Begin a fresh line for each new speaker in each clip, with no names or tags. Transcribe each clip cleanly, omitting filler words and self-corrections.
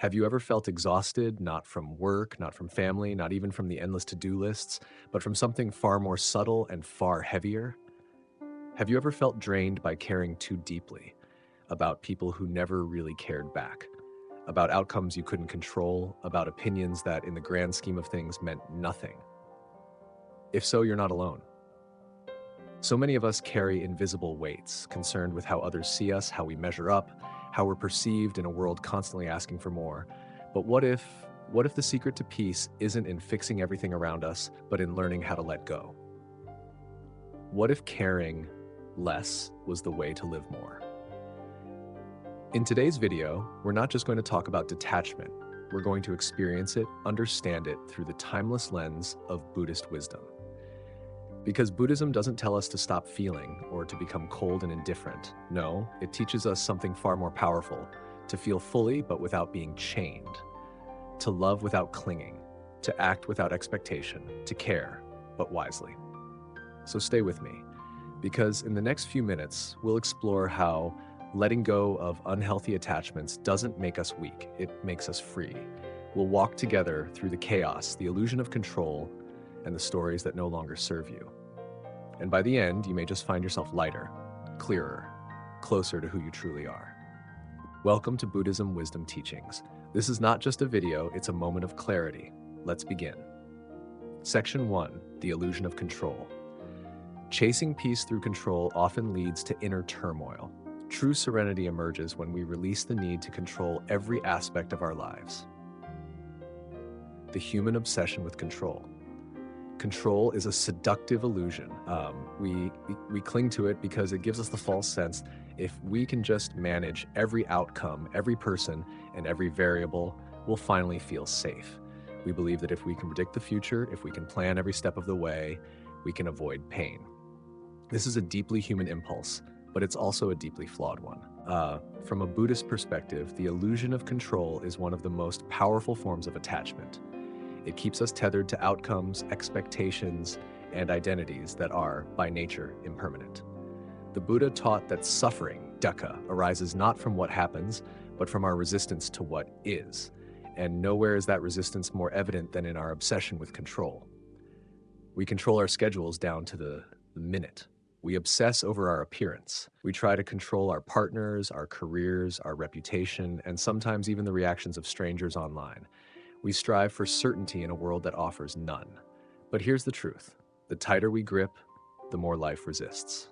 Have you ever felt exhausted, not from work, not from family, not even from the endless to-do lists, but from something far more subtle and far heavier? Have you ever felt drained by caring too deeply about people who never really cared back, about outcomes you couldn't control, about opinions that in the grand scheme of things meant nothing? If so, you're not alone. So many of us carry invisible weights, concerned with how others see us, how we measure up, how we're perceived in a world constantly asking for more. But what if the secret to peace isn't in fixing everything around us, but in learning how to let go? What if caring less was the way to live more? In today's video, we're not just going to talk about detachment. We're going to experience it, understand it through the timeless lens of Buddhist wisdom. Because Buddhism doesn't tell us to stop feeling or to become cold and indifferent. No, it teaches us something far more powerful: to feel fully but without being chained, to love without clinging, to act without expectation, to care, but wisely. So stay with me, because in the next few minutes, we'll explore how letting go of unhealthy attachments doesn't make us weak, it makes us free. We'll walk together through the chaos, the illusion of control, and the stories that no longer serve you. And by the end, you may just find yourself lighter, clearer, closer to who you truly are. Welcome to Buddhism Wisdom Teachings. This is not just a video, it's a moment of clarity. Let's begin. Section 1, the illusion of control. Chasing peace through control often leads to inner turmoil. True serenity emerges when we release the need to control every aspect of our lives. The human obsession with control. Control is a seductive illusion. We cling to it because it gives us the false sense if we can just manage every outcome, every person, and every variable, we'll finally feel safe. We believe that if we can predict the future, if we can plan every step of the way, we can avoid pain. This is a deeply human impulse, but it's also a deeply flawed one. From a Buddhist perspective, the illusion of control is one of the most powerful forms of attachment. It keeps us tethered to outcomes, expectations, and identities that are, by nature, impermanent. The Buddha taught that suffering, dukkha, arises not from what happens, but from our resistance to what is. And nowhere is that resistance more evident than in our obsession with control. We control our schedules down to the minute. We obsess over our appearance. We try to control our partners, our careers, our reputation, and sometimes even the reactions of strangers online. We strive for certainty in a world that offers none. But here's the truth: the tighter we grip, the more life resists.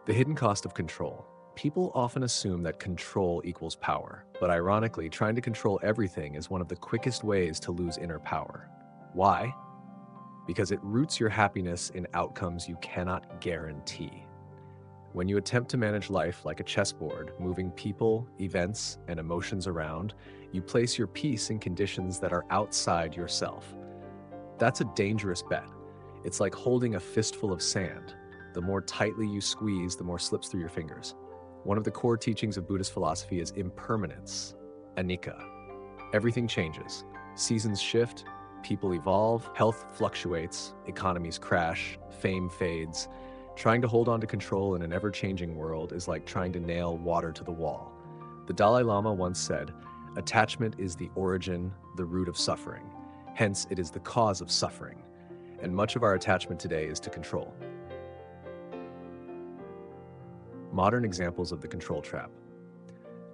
The hidden cost of control. People often assume that control equals power, but ironically, trying to control everything is one of the quickest ways to lose inner power. Why? Because it roots your happiness in outcomes you cannot guarantee. When you attempt to manage life like a chessboard, moving people, events, and emotions around, you place your peace in conditions that are outside yourself. That's a dangerous bet. It's like holding a fistful of sand. The more tightly you squeeze, the more slips through your fingers. One of the core teachings of Buddhist philosophy is impermanence, anicca. Everything changes. Seasons shift, people evolve, health fluctuates, economies crash, fame fades. Trying to hold on to control in an ever-changing world is like trying to nail water to the wall. The Dalai Lama once said, "Attachment is the origin, the root of suffering. Hence, it is the cause of suffering." And much of our attachment today is to control. Modern examples of the control trap.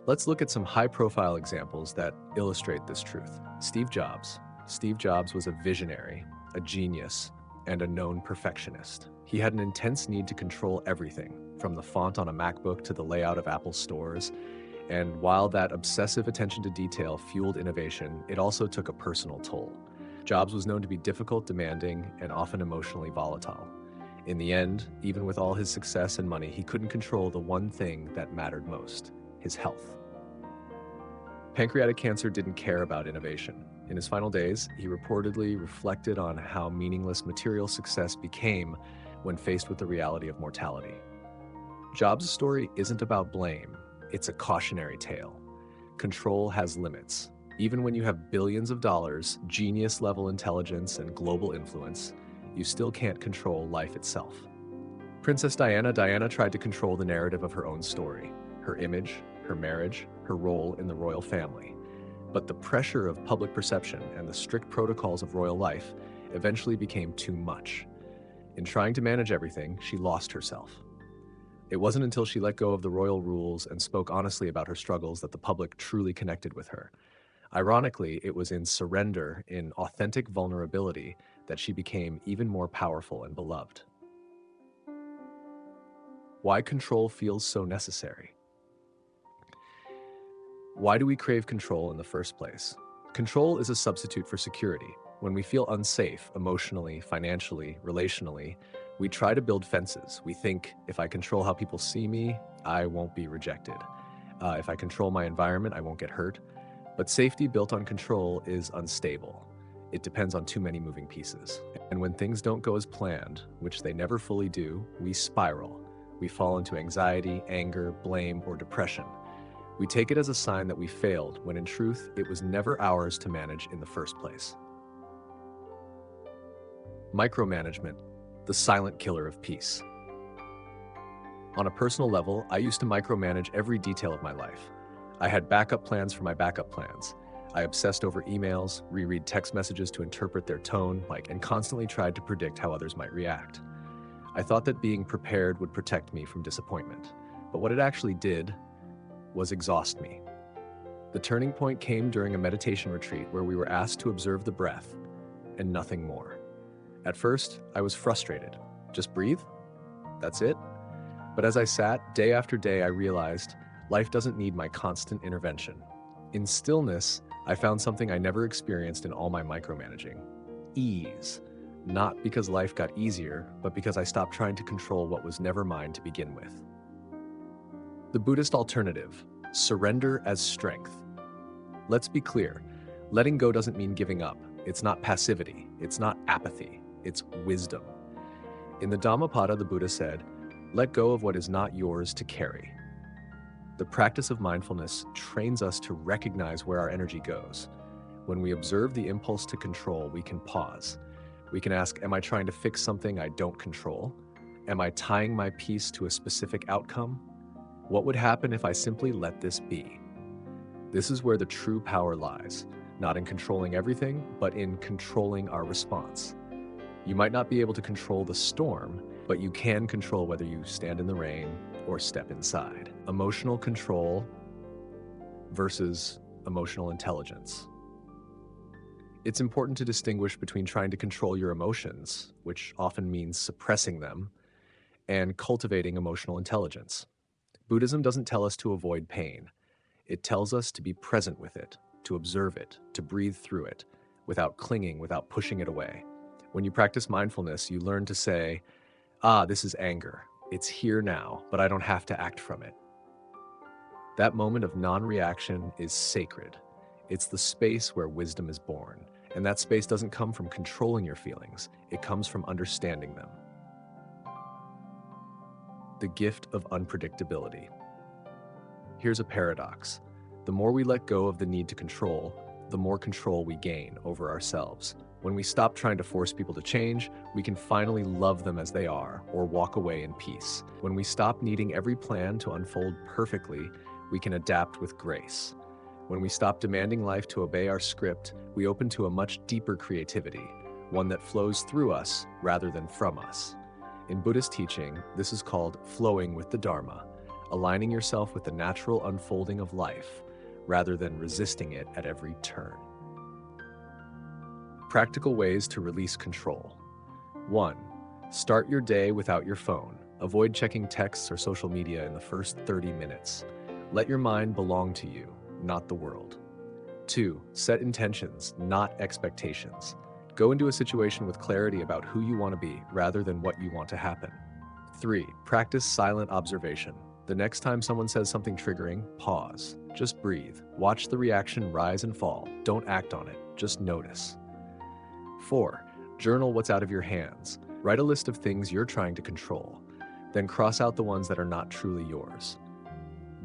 Let's look at some high-profile examples that illustrate this truth. Steve Jobs. Steve Jobs was a visionary, a genius, and a known perfectionist. He had an intense need to control everything, from the font on a MacBook to the layout of Apple stores. And while that obsessive attention to detail fueled innovation, it also took a personal toll. Jobs was known to be difficult, demanding, and often emotionally volatile. In the end, even with all his success and money, he couldn't control the one thing that mattered most: his health. Pancreatic cancer didn't care about innovation. In his final days, he reportedly reflected on how meaningless material success became when faced with the reality of mortality. Jobs' story isn't about blame, it's a cautionary tale. Control has limits. Even when you have billions of dollars, genius-level intelligence, and global influence, you still can't control life itself. Princess Diana tried to control the narrative of her own story, her image, her marriage, her role in the royal family. But the pressure of public perception and the strict protocols of royal life eventually became too much. In trying to manage everything, she lost herself. It wasn't until she let go of the royal rules and spoke honestly about her struggles that the public truly connected with her. Ironically, it was in surrender, in authentic vulnerability, that she became even more powerful and beloved. Why control feels so necessary? Why do we crave control in the first place? Control is a substitute for security. When we feel unsafe emotionally, financially, relationally, we try to build fences. We think, if I control how people see me, I won't be rejected. If I control my environment, I won't get hurt. But safety built on control is unstable. It depends on too many moving pieces. And when things don't go as planned, which they never fully do, we spiral. We fall into anxiety, anger, blame, or depression. We take it as a sign that we failed, when in truth, it was never ours to manage in the first place. Micromanagement, the silent killer of peace. On a personal level, I used to micromanage every detail of my life. I had backup plans for my backup plans. I obsessed over emails, reread text messages to interpret their tone, and constantly tried to predict how others might react. I thought that being prepared would protect me from disappointment. But what it actually did was exhaust me. The turning point came during a meditation retreat where we were asked to observe the breath and nothing more. At first, I was frustrated. Just breathe? That's it? But as I sat, day after day, I realized life doesn't need my constant intervention. In stillness, I found something I never experienced in all my micromanaging: ease. Not because life got easier, but because I stopped trying to control what was never mine to begin with. The Buddhist alternative: surrender as strength. Let's be clear, letting go doesn't mean giving up. It's not passivity. It's not apathy. It's wisdom. In the Dhammapada, the Buddha said, "Let go of what is not yours to carry." The practice of mindfulness trains us to recognize where our energy goes. When we observe the impulse to control, we can pause. We can ask, am I trying to fix something I don't control? Am I tying my peace to a specific outcome? What would happen if I simply let this be? This is where the true power lies, not in controlling everything, but in controlling our response. You might not be able to control the storm, but you can control whether you stand in the rain or step inside. Emotional control versus emotional intelligence. It's important to distinguish between trying to control your emotions, which often means suppressing them, and cultivating emotional intelligence. Buddhism doesn't tell us to avoid pain. It tells us to be present with it, to observe it, to breathe through it, without clinging, without pushing it away. When you practice mindfulness, you learn to say, this is anger. It's here now, but I don't have to act from it. That moment of non-reaction is sacred. It's the space where wisdom is born, and that space doesn't come from controlling your feelings. It comes from understanding them. The gift of unpredictability. Here's a paradox. The more we let go of the need to control, the more control we gain over ourselves. When we stop trying to force people to change, we can finally love them as they are, or walk away in peace. When we stop needing every plan to unfold perfectly, we can adapt with grace. When we stop demanding life to obey our script, we open to a much deeper creativity, one that flows through us rather than from us. In Buddhist teaching, this is called flowing with the Dharma, aligning yourself with the natural unfolding of life, rather than resisting it at every turn. Practical ways to release control. 1. Start your day without your phone. Avoid checking texts or social media in the first 30 minutes. Let your mind belong to you, not the world. 2. Set intentions, not expectations. Go into a situation with clarity about who you want to be, rather than what you want to happen. 3. Practice silent observation. The next time someone says something triggering, pause. Just breathe. Watch the reaction rise and fall. Don't act on it. Just notice. 4. Journal what's out of your hands. Write a list of things you're trying to control. Then cross out the ones that are not truly yours.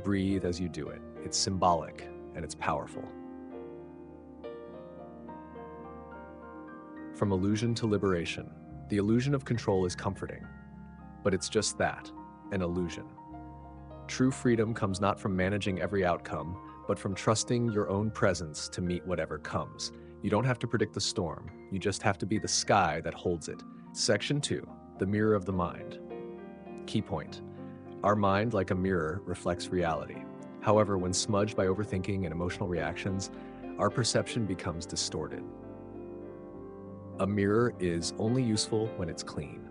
Breathe as you do it. It's symbolic and it's powerful. From illusion to liberation. The illusion of control is comforting, but it's just that, an illusion. True freedom comes not from managing every outcome, but from trusting your own presence to meet whatever comes. You don't have to predict the storm, you just have to be the sky that holds it. Section 2, the mirror of the mind. Key point. Our mind, like a mirror, reflects reality. However, when smudged by overthinking and emotional reactions, our perception becomes distorted. A mirror is only useful when it's clean.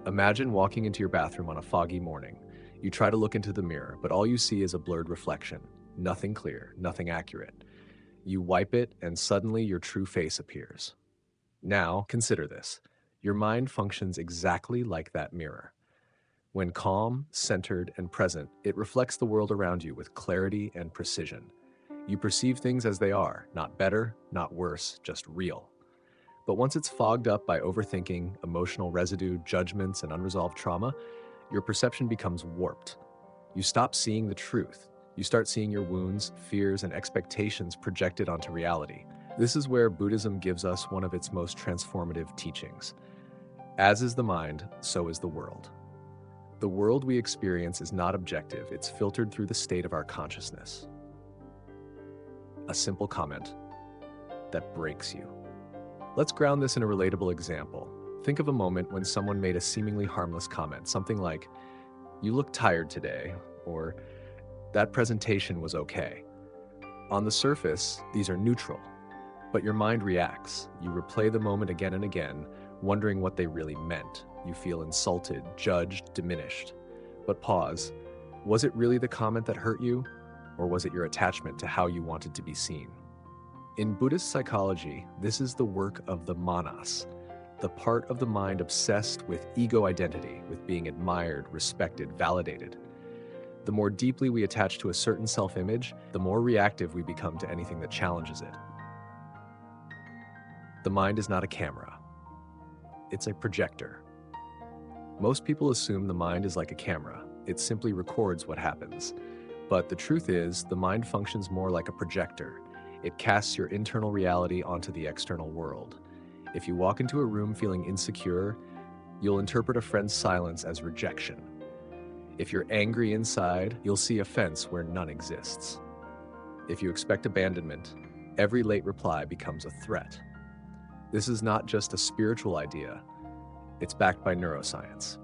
Imagine walking into your bathroom on a foggy morning. You try to look into the mirror, but all you see is a blurred reflection. Nothing clear, nothing accurate. You wipe it, and suddenly your true face appears. Now, consider this. Your mind functions exactly like that mirror. When calm, centered, and present, it reflects the world around you with clarity and precision. You perceive things as they are, not better, not worse, just real. But once it's fogged up by overthinking, emotional residue, judgments, and unresolved trauma, your perception becomes warped. You stop seeing the truth. You start seeing your wounds, fears, and expectations projected onto reality. This is where Buddhism gives us one of its most transformative teachings. As is the mind, so is the world. The world we experience is not objective, it's filtered through the state of our consciousness. A simple comment that breaks you. Let's ground this in a relatable example. Think of a moment when someone made a seemingly harmless comment, something like, "You look tired today," or "That presentation was okay." On the surface, these are neutral, but your mind reacts. You replay the moment again and again, wondering what they really meant. You feel insulted, judged, diminished. But pause. Was it really the comment that hurt you, or was it your attachment to how you wanted to be seen? In Buddhist psychology, this is the work of the manas, the part of the mind obsessed with ego identity, with being admired, respected, validated. The more deeply we attach to a certain self-image, the more reactive we become to anything that challenges it. The mind is not a camera. It's a projector. Most people assume the mind is like a camera. It simply records what happens. But the truth is, the mind functions more like a projector. It casts your internal reality onto the external world. If you walk into a room feeling insecure, you'll interpret a friend's silence as rejection. If you're angry inside, you'll see offense where none exists. If you expect abandonment, every late reply becomes a threat. This is not just a spiritual idea, it's backed by neuroscience.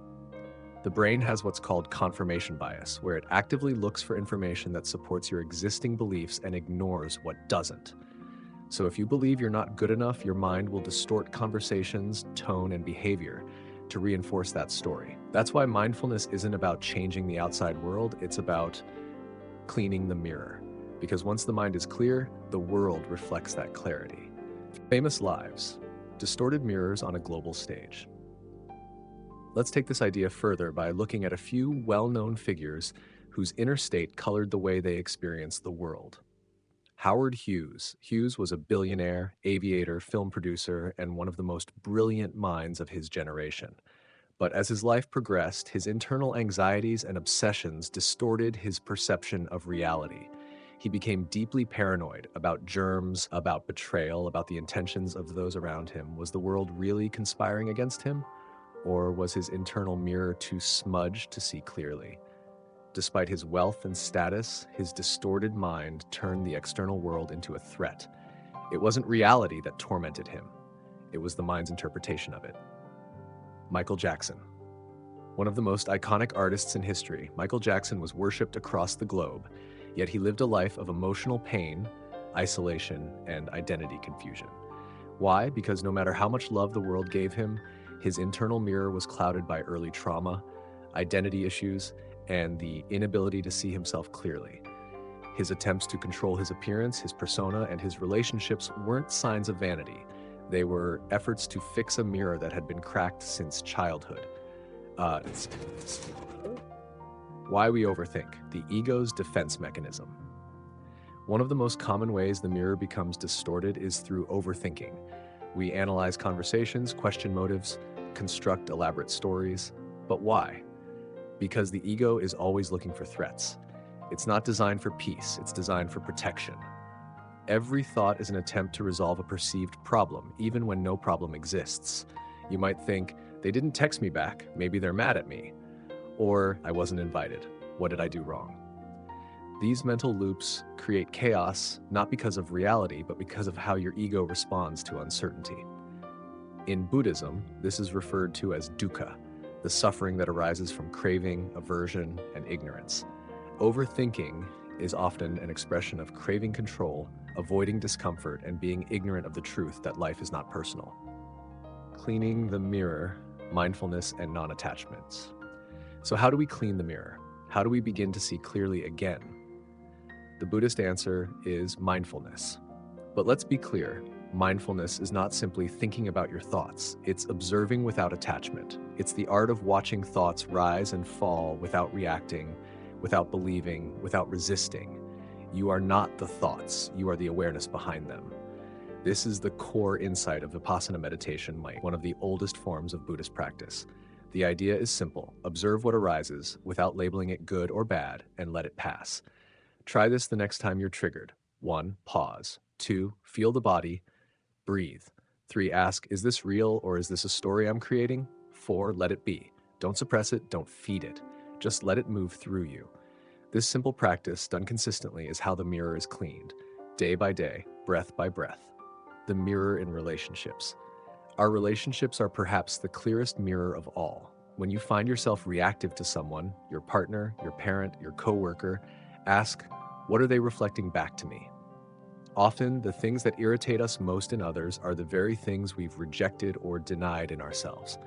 The brain has what's called confirmation bias, where it actively looks for information that supports your existing beliefs and ignores what doesn't. So if you believe you're not good enough, your mind will distort conversations, tone, and behavior to reinforce that story. That's why mindfulness isn't about changing the outside world, it's about cleaning the mirror. Because once the mind is clear, the world reflects that clarity. Famous lives, distorted mirrors on a global stage. Let's take this idea further by looking at a few well-known figures whose inner state colored the way they experienced the world. Howard Hughes. Hughes was a billionaire, aviator, film producer, and one of the most brilliant minds of his generation. But as his life progressed, his internal anxieties and obsessions distorted his perception of reality. He became deeply paranoid about germs, about betrayal, about the intentions of those around him. Was the world really conspiring against him? Or was his internal mirror too smudged to see clearly? Despite his wealth and status, his distorted mind turned the external world into a threat. It wasn't reality that tormented him. It was the mind's interpretation of it. Michael Jackson. One of the most iconic artists in history, Michael Jackson was worshipped across the globe, yet he lived a life of emotional pain, isolation, and identity confusion. Why? Because no matter how much love the world gave him, his internal mirror was clouded by early trauma, identity issues, and the inability to see himself clearly. His attempts to control his appearance, his persona, and his relationships weren't signs of vanity. They were efforts to fix a mirror that had been cracked since childhood. Why we overthink, the ego's defense mechanism. One of the most common ways the mirror becomes distorted is through overthinking. We analyze conversations, question motives, construct elaborate stories. But why? Because the ego is always looking for threats. It's not designed for peace, it's designed for protection. Every thought is an attempt to resolve a perceived problem, even when no problem exists. You might think, they didn't text me back, maybe they're mad at me. Or, I wasn't invited. What did I do wrong? These mental loops create chaos not because of reality, but because of how your ego responds to uncertainty. In Buddhism, this is referred to as dukkha, the suffering that arises from craving, aversion, and ignorance. Overthinking is often an expression of craving control, avoiding discomfort, and being ignorant of the truth that life is not personal. Cleaning the mirror, mindfulness, and non-attachments. So how do we clean the mirror? How do we begin to see clearly again? The Buddhist answer is mindfulness. But let's be clear, mindfulness is not simply thinking about your thoughts. It's observing without attachment. It's the art of watching thoughts rise and fall without reacting, without believing, without resisting. You are not the thoughts, you are the awareness behind them. This is the core insight of Vipassana meditation, one of the oldest forms of Buddhist practice. The idea is simple: observe what arises without labeling it good or bad and let it pass. Try this the next time you're triggered. 1. Pause. 2. Feel the body. Breathe. 3. Ask, is this real or is this a story I'm creating? 4. Let it be. Don't suppress it, don't feed it. Just let it move through you. This simple practice, done consistently, is how the mirror is cleaned, day by day, breath by breath. The mirror in relationships. Our relationships are perhaps the clearest mirror of all. When you find yourself reactive to someone, your partner, your parent, your coworker, ask, what are they reflecting back to me? Often, the things that irritate us most in others are the very things we've rejected or denied in ourselves.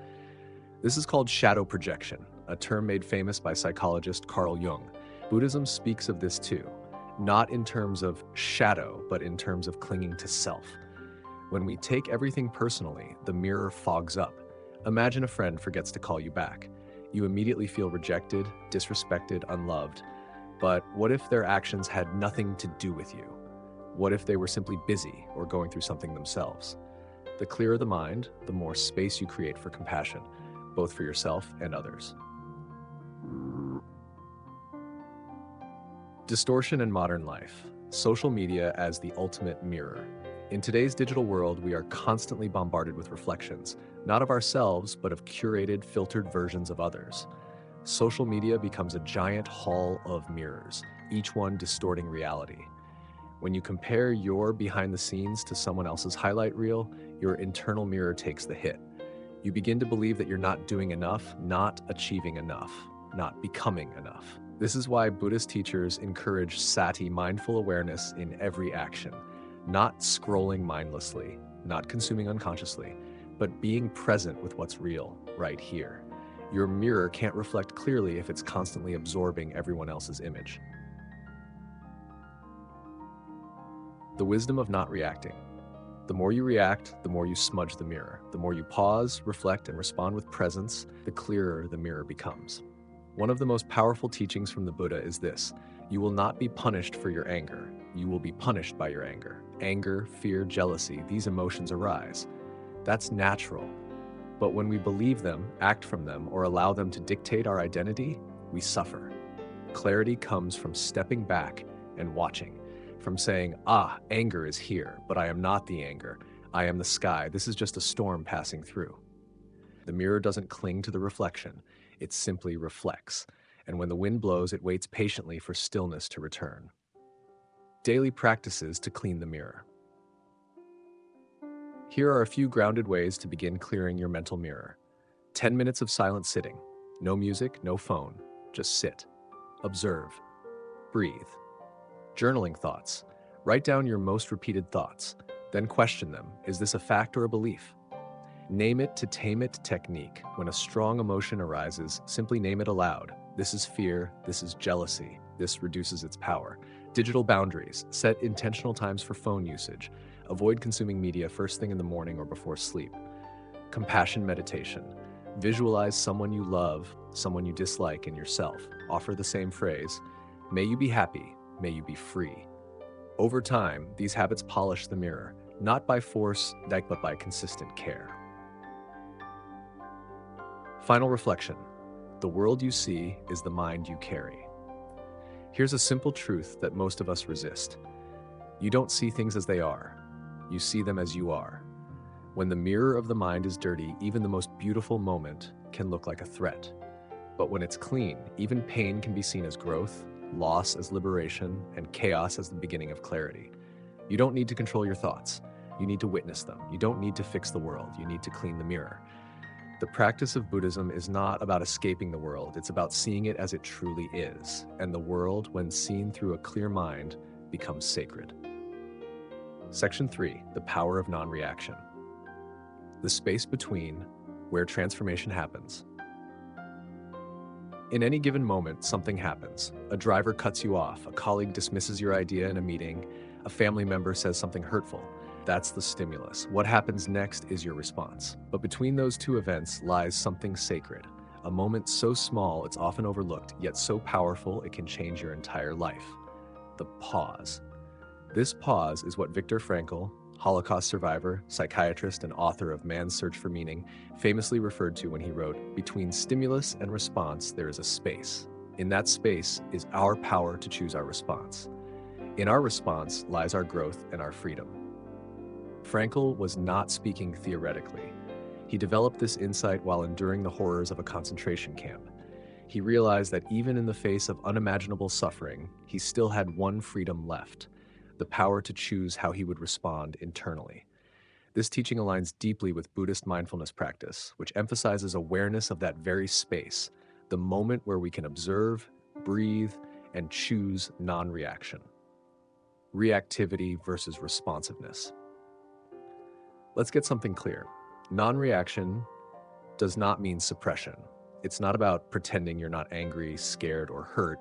This is called shadow projection, a term made famous by psychologist Carl Jung. Buddhism speaks of this too, not in terms of shadow, but in terms of clinging to self. When we take everything personally, the mirror fogs up. Imagine a friend forgets to call you back. You immediately feel rejected, disrespected, unloved. But what if their actions had nothing to do with you? What if they were simply busy or going through something themselves? The clearer the mind, the more space you create for compassion, both for yourself and others. Distortion in modern life. Social media as the ultimate mirror. In today's digital world, we are constantly bombarded with reflections, not of ourselves, but of curated, filtered versions of others. Social media becomes a giant hall of mirrors, each one distorting reality. When you compare your behind the scenes to someone else's highlight reel, your internal mirror takes the hit. You begin to believe that you're not doing enough, not achieving enough, not becoming enough. This is why Buddhist teachers encourage sati, mindful awareness, in every action. Not scrolling mindlessly, not consuming unconsciously, but being present with what's real, right here. Your mirror can't reflect clearly if it's constantly absorbing everyone else's image. The wisdom of not reacting. The more you react, the more you smudge the mirror. The more you pause, reflect, and respond with presence, the clearer the mirror becomes. One of the most powerful teachings from the Buddha is this: you will not be punished for your anger. You will be punished by your anger. Anger, fear, jealousy, these emotions arise. That's natural. But when we believe them, act from them, or allow them to dictate our identity, we suffer. Clarity comes from stepping back and watching, from saying, anger is here, but I am not the anger. I am the sky. This is just a storm passing through. The mirror doesn't cling to the reflection. It simply reflects. And when the wind blows, it waits patiently for stillness to return. Daily practices to clean the mirror. Here are a few grounded ways to begin clearing your mental mirror. 10 minutes of silent sitting. No music, no phone. Just sit. Observe. Breathe. Journaling thoughts. Write down your most repeated thoughts. Then question them. Is this a fact or a belief? Name it to tame it technique. When a strong emotion arises, simply name it aloud. This is fear. This is jealousy. This reduces its power. Digital boundaries. Set intentional times for phone usage. Avoid consuming media first thing in the morning or before sleep. Compassion meditation. Visualize someone you love, someone you dislike, and yourself. Offer the same phrase. May you be happy. May you be free. Over time, these habits polish the mirror, not by force, but by consistent care. Final reflection. The world you see is the mind you carry. Here's a simple truth that most of us resist. You don't see things as they are. You see them as you are. When the mirror of the mind is dirty, even the most beautiful moment can look like a threat. But when it's clean, even pain can be seen as growth, loss as liberation, and chaos as the beginning of clarity. You don't need to control your thoughts. You need to witness them. You don't need to fix the world. You need to clean the mirror. The practice of Buddhism is not about escaping the world. It's about seeing it as it truly is. And the world, when seen through a clear mind, becomes sacred. Section 3, the power of non-reaction. The space between where transformation happens. In any given moment, something happens. A driver cuts you off, a colleague dismisses your idea in a meeting, a family member says something hurtful. That's the stimulus. What happens next is your response. But between those two events lies something sacred, a moment so small it's often overlooked, yet so powerful it can change your entire life. The pause. This pause is what Viktor Frankl, Holocaust survivor, psychiatrist, and author of Man's Search for Meaning, famously referred to when he wrote, "Between stimulus and response, there is a space. In that space is our power to choose our response. In our response lies our growth and our freedom." Frankl was not speaking theoretically. He developed this insight while enduring the horrors of a concentration camp. He realized that even in the face of unimaginable suffering, he still had one freedom left: the power to choose how he would respond internally. This teaching aligns deeply with Buddhist mindfulness practice, which emphasizes awareness of that very space, the moment where we can observe, breathe, and choose non-reaction. Reactivity versus responsiveness. Let's get something clear. Non-reaction does not mean suppression. It's not about pretending you're not angry, scared, or hurt.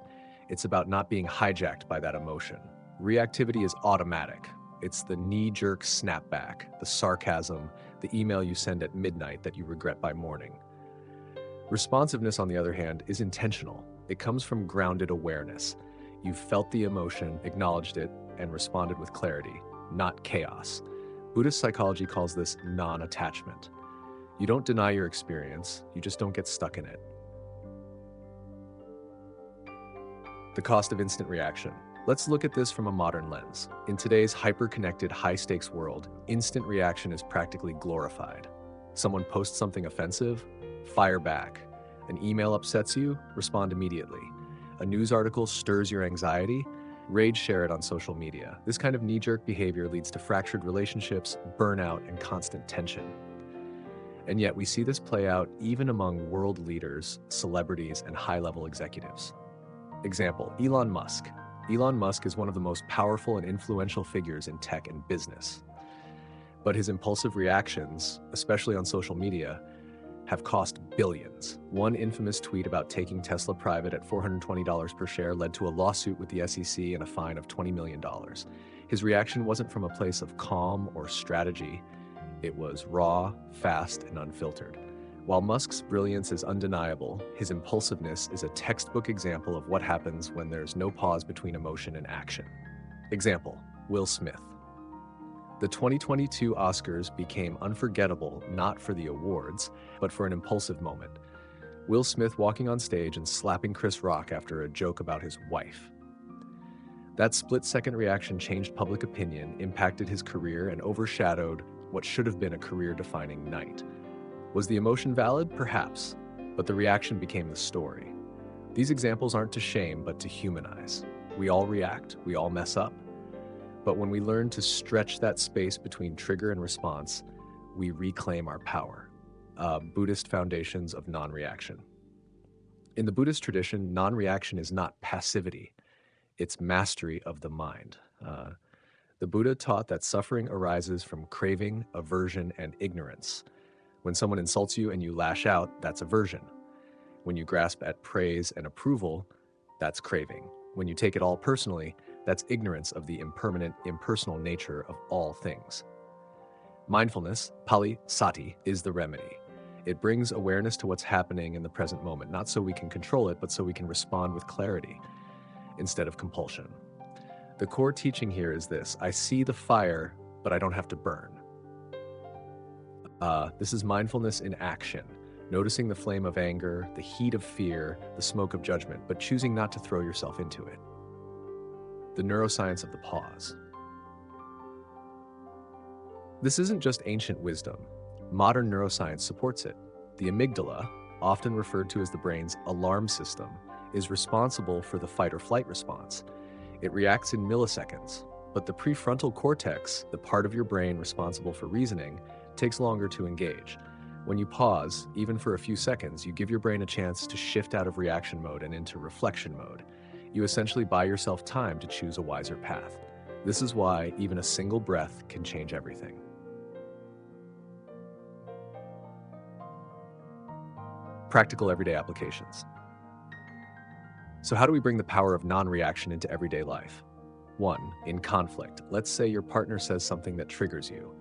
It's about not being hijacked by that emotion. Reactivity is automatic. It's the knee-jerk snapback, the sarcasm, the email you send at midnight that you regret by morning. Responsiveness, on the other hand, is intentional. It comes from grounded awareness. You've felt the emotion, acknowledged it, and responded with clarity, not chaos. Buddhist psychology calls this non-attachment. You don't deny your experience, you just don't get stuck in it. The cost of instant reaction. Let's look at this from a modern lens. In today's hyper-connected, high-stakes world, instant reaction is practically glorified. Someone posts something offensive, fire back. An email upsets you, respond immediately. A news article stirs your anxiety, rage share it on social media. This kind of knee-jerk behavior leads to fractured relationships, burnout, and constant tension. And yet we see this play out even among world leaders, celebrities, and high-level executives. Example, Elon Musk. Elon Musk is one of the most powerful and influential figures in tech and business. But his impulsive reactions, especially on social media, have cost billions. One infamous tweet about taking Tesla private at $420 per share led to a lawsuit with the SEC and a fine of $20 million. His reaction wasn't from a place of calm or strategy. It was raw, fast, and unfiltered. While Musk's brilliance is undeniable, his impulsiveness is a textbook example of what happens when there's no pause between emotion and action. Example, Will Smith. The 2022 Oscars became unforgettable not for the awards, but for an impulsive moment. Will Smith walking on stage and slapping Chris Rock after a joke about his wife. That split-second reaction changed public opinion, impacted his career, and overshadowed what should have been a career-defining night. Was the emotion valid? Perhaps, but the reaction became the story. These examples aren't to shame, but to humanize. We all react, we all mess up. But when we learn to stretch that space between trigger and response, we reclaim our power. Buddhist foundations of non-reaction. In the Buddhist tradition, non-reaction is not passivity, it's mastery of the mind. The Buddha taught that suffering arises from craving, aversion, and ignorance. When someone insults you and you lash out, that's aversion. When you grasp at praise and approval, that's craving. When you take it all personally, that's ignorance of the impermanent, impersonal nature of all things. Mindfulness, Pali Sati, is the remedy. It brings awareness to what's happening in the present moment, not so we can control it, but so we can respond with clarity instead of compulsion. The core teaching here is this: I see the fire, but I don't have to burn. This is mindfulness in action, noticing the flame of anger, the heat of fear, the smoke of judgment, but choosing not to throw yourself into it. The neuroscience of the pause. This isn't just ancient wisdom. Modern neuroscience supports it. The amygdala, often referred to as the brain's alarm system, is responsible for the fight or flight response. It reacts in milliseconds, but the prefrontal cortex, the part of your brain responsible for reasoning, takes longer to engage. When you pause, even for a few seconds, you give your brain a chance to shift out of reaction mode and into reflection mode. You essentially buy yourself time to choose a wiser path. This is why even a single breath can change everything. Practical everyday applications. So how do we bring the power of non-reaction into everyday life? 1. In conflict, let's say your partner says something that triggers you.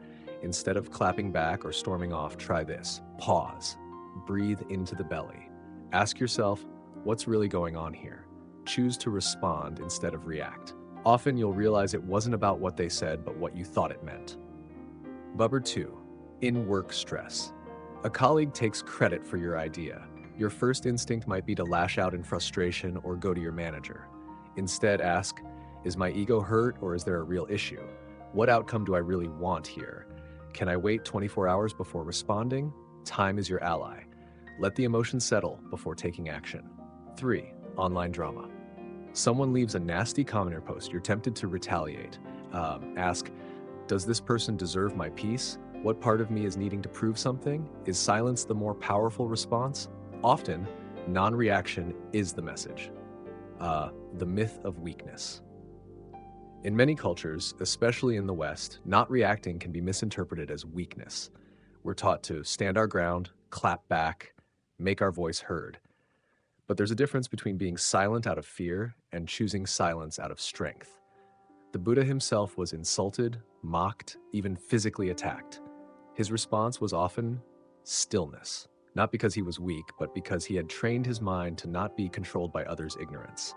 Instead of clapping back or storming off, try this. Pause. Breathe into the belly. Ask yourself, what's really going on here? Choose to respond instead of react. Often you'll realize it wasn't about what they said, but what you thought it meant. Bubber 2. In work stress. A colleague takes credit for your idea. Your first instinct might be to lash out in frustration or go to your manager. Instead, ask, is my ego hurt or is there a real issue? What outcome do I really want here? Can I wait 24 hours before responding? Time is your ally. Let the emotion settle before taking action. 3. Online drama. Someone leaves a nasty comment or post. You're tempted to retaliate. Ask, does this person deserve my peace? What part of me is needing to prove something? Is silence the more powerful response? Often, non-reaction is the message. The myth of weakness. In many cultures, especially in the West, not reacting can be misinterpreted as weakness. We're taught to stand our ground, clap back, make our voice heard. But there's a difference between being silent out of fear and choosing silence out of strength. The Buddha himself was insulted, mocked, even physically attacked. His response was often stillness, not because he was weak, but because he had trained his mind to not be controlled by others' ignorance.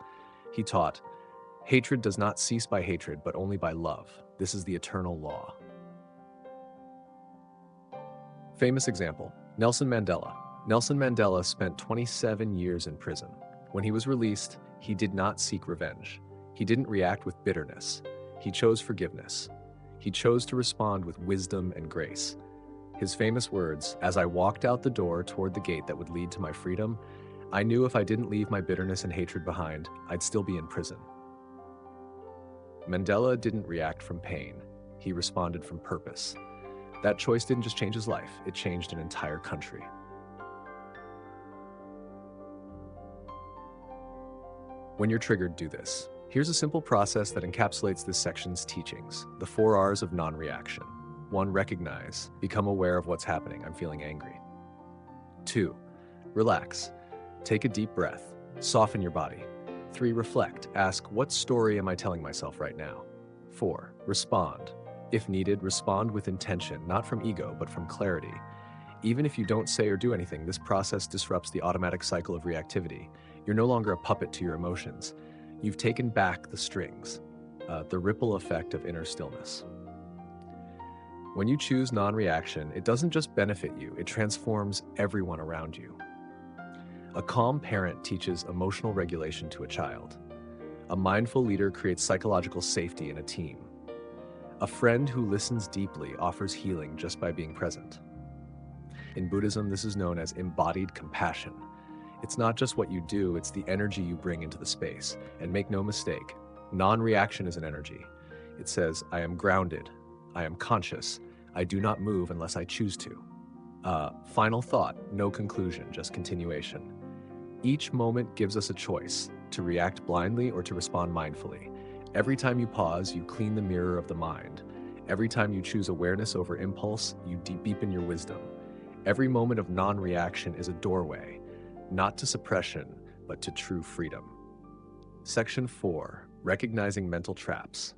He taught, hatred does not cease by hatred, but only by love. This is the eternal law. Famous example, Nelson Mandela. Nelson Mandela spent 27 years in prison. When he was released, he did not seek revenge. He didn't react with bitterness. He chose forgiveness. He chose to respond with wisdom and grace. His famous words, as I walked out the door toward the gate that would lead to my freedom, I knew if I didn't leave my bitterness and hatred behind, I'd still be in prison. Mandela didn't react from pain. He responded from purpose. That choice didn't just change his life, it changed an entire country. When you're triggered, do this. Here's a simple process that encapsulates this section's teachings, the 4 R's of non-reaction. 1. Recognize. Become aware of what's happening. I'm feeling angry. 2. Relax. Take a deep breath. Soften your body. 3. Reflect. Ask, what story am I telling myself right now? 4. Respond. If needed, respond with intention, not from ego, but from clarity. Even if you don't say or do anything, this process disrupts the automatic cycle of reactivity. You're no longer a puppet to your emotions. You've taken back the strings, the ripple effect of inner stillness. When you choose non-reaction, it doesn't just benefit you, it transforms everyone around you. A calm parent teaches emotional regulation to a child. A mindful leader creates psychological safety in a team. A friend who listens deeply offers healing just by being present. In Buddhism, this is known as embodied compassion. It's not just what you do, it's the energy you bring into the space. And make no mistake, non-reaction is an energy. It says, I am grounded, I am conscious, I do not move unless I choose to. Final thought, no conclusion, just continuation. Each moment gives us a choice, to react blindly or to respond mindfully. Every time you pause, you clean the mirror of the mind. Every time you choose awareness over impulse, you deepen your wisdom. Every moment of non-reaction is a doorway, not to suppression, but to true freedom. Section 4. Recognizing mental traps.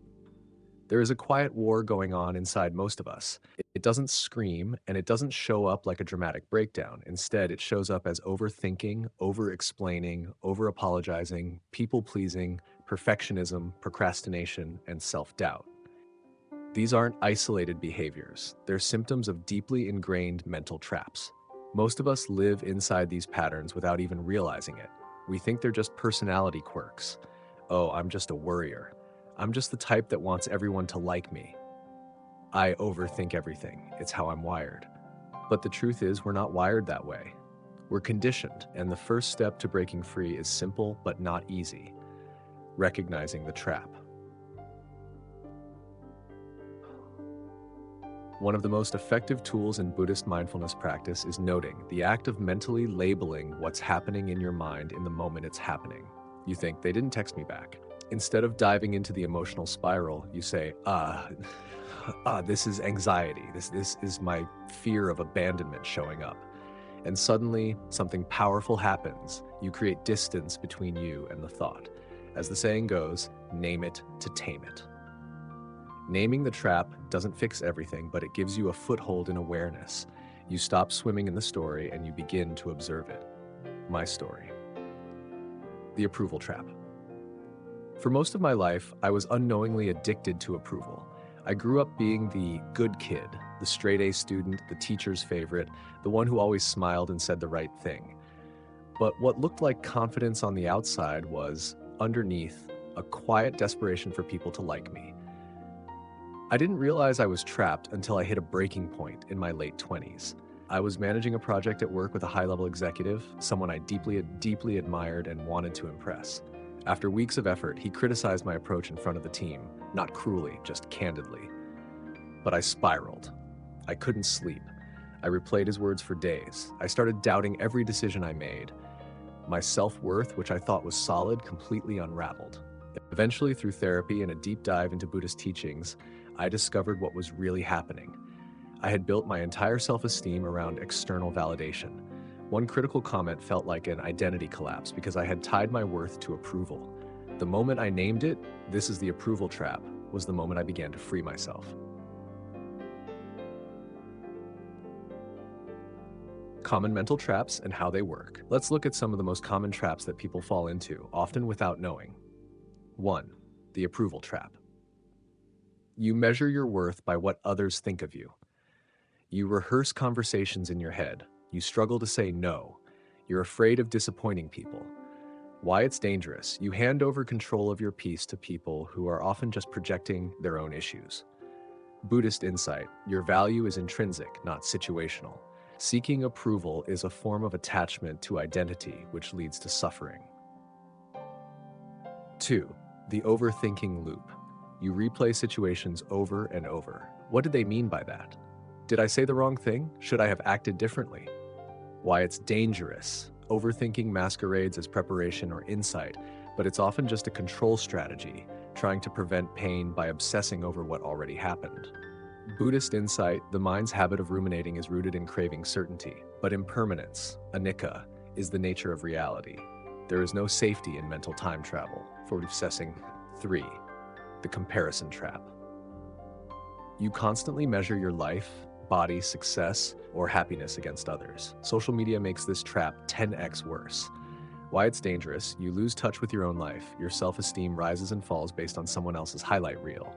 There is a quiet war going on inside most of us. It doesn't scream, and it doesn't show up like a dramatic breakdown. Instead, it shows up as overthinking, over-explaining, over-apologizing, people-pleasing, perfectionism, procrastination, and self-doubt. These aren't isolated behaviors. They're symptoms of deeply ingrained mental traps. Most of us live inside these patterns without even realizing it. We think they're just personality quirks. Oh, I'm just a worrier. I'm just the type that wants everyone to like me. I overthink everything. It's how I'm wired. But the truth is, we're not wired that way. We're conditioned, and the first step to breaking free is simple but not easy: recognizing the trap. One of the most effective tools in Buddhist mindfulness practice is noting, the act of mentally labeling what's happening in your mind in the moment it's happening. You think, they didn't text me back. Instead of diving into the emotional spiral, you say, this is anxiety. This is my fear of abandonment showing up. And suddenly, something powerful happens. You create distance between you and the thought. As the saying goes, name it to tame it. Naming the trap doesn't fix everything, but it gives you a foothold in awareness. You stop swimming in the story and you begin to observe it. My story. The approval trap. For most of my life, I was unknowingly addicted to approval. I grew up being the good kid, the straight-A student, the teacher's favorite, the one who always smiled and said the right thing. But what looked like confidence on the outside was, underneath, a quiet desperation for people to like me. I didn't realize I was trapped until I hit a breaking point in my late 20s. I was managing a project at work with a high-level executive, someone I deeply admired and wanted to impress. After weeks of effort, he criticized my approach in front of the team, not cruelly, just candidly. But I spiraled. I couldn't sleep. I replayed his words for days. I started doubting every decision I made. My self-worth, which I thought was solid, completely unraveled. Eventually, through therapy and a deep dive into Buddhist teachings, I discovered what was really happening. I had built my entire self-esteem around external validation. One critical comment felt like an identity collapse because I had tied my worth to approval. The moment I named it, "This is the approval trap," was the moment I began to free myself. Common mental traps and how they work. Let's look at some of the most common traps that people fall into, often without knowing. 1. The approval trap. You measure your worth by what others think of you. You rehearse conversations in your head. You struggle to say no. You're afraid of disappointing people. Why it's dangerous: you hand over control of your peace to people who are often just projecting their own issues. Buddhist insight: your value is intrinsic, not situational. Seeking approval is a form of attachment to identity, which leads to suffering. 2. The overthinking loop. You replay situations over and over. What did they mean by that? Did I say the wrong thing? Should I have acted differently? Why it's dangerous: overthinking masquerades as preparation or insight, but it's often just a control strategy, trying to prevent pain by obsessing over what already happened. Buddhist insight: the mind's habit of ruminating is rooted in craving certainty, but impermanence, anicca, is the nature of reality. There is no safety in mental time travel for obsessing. 3. The comparison trap. You constantly measure your life, body, success, or happiness against others. Social media makes this trap 10x worse. Why it's dangerous: you lose touch with your own life. Your self-esteem rises and falls based on someone else's highlight reel.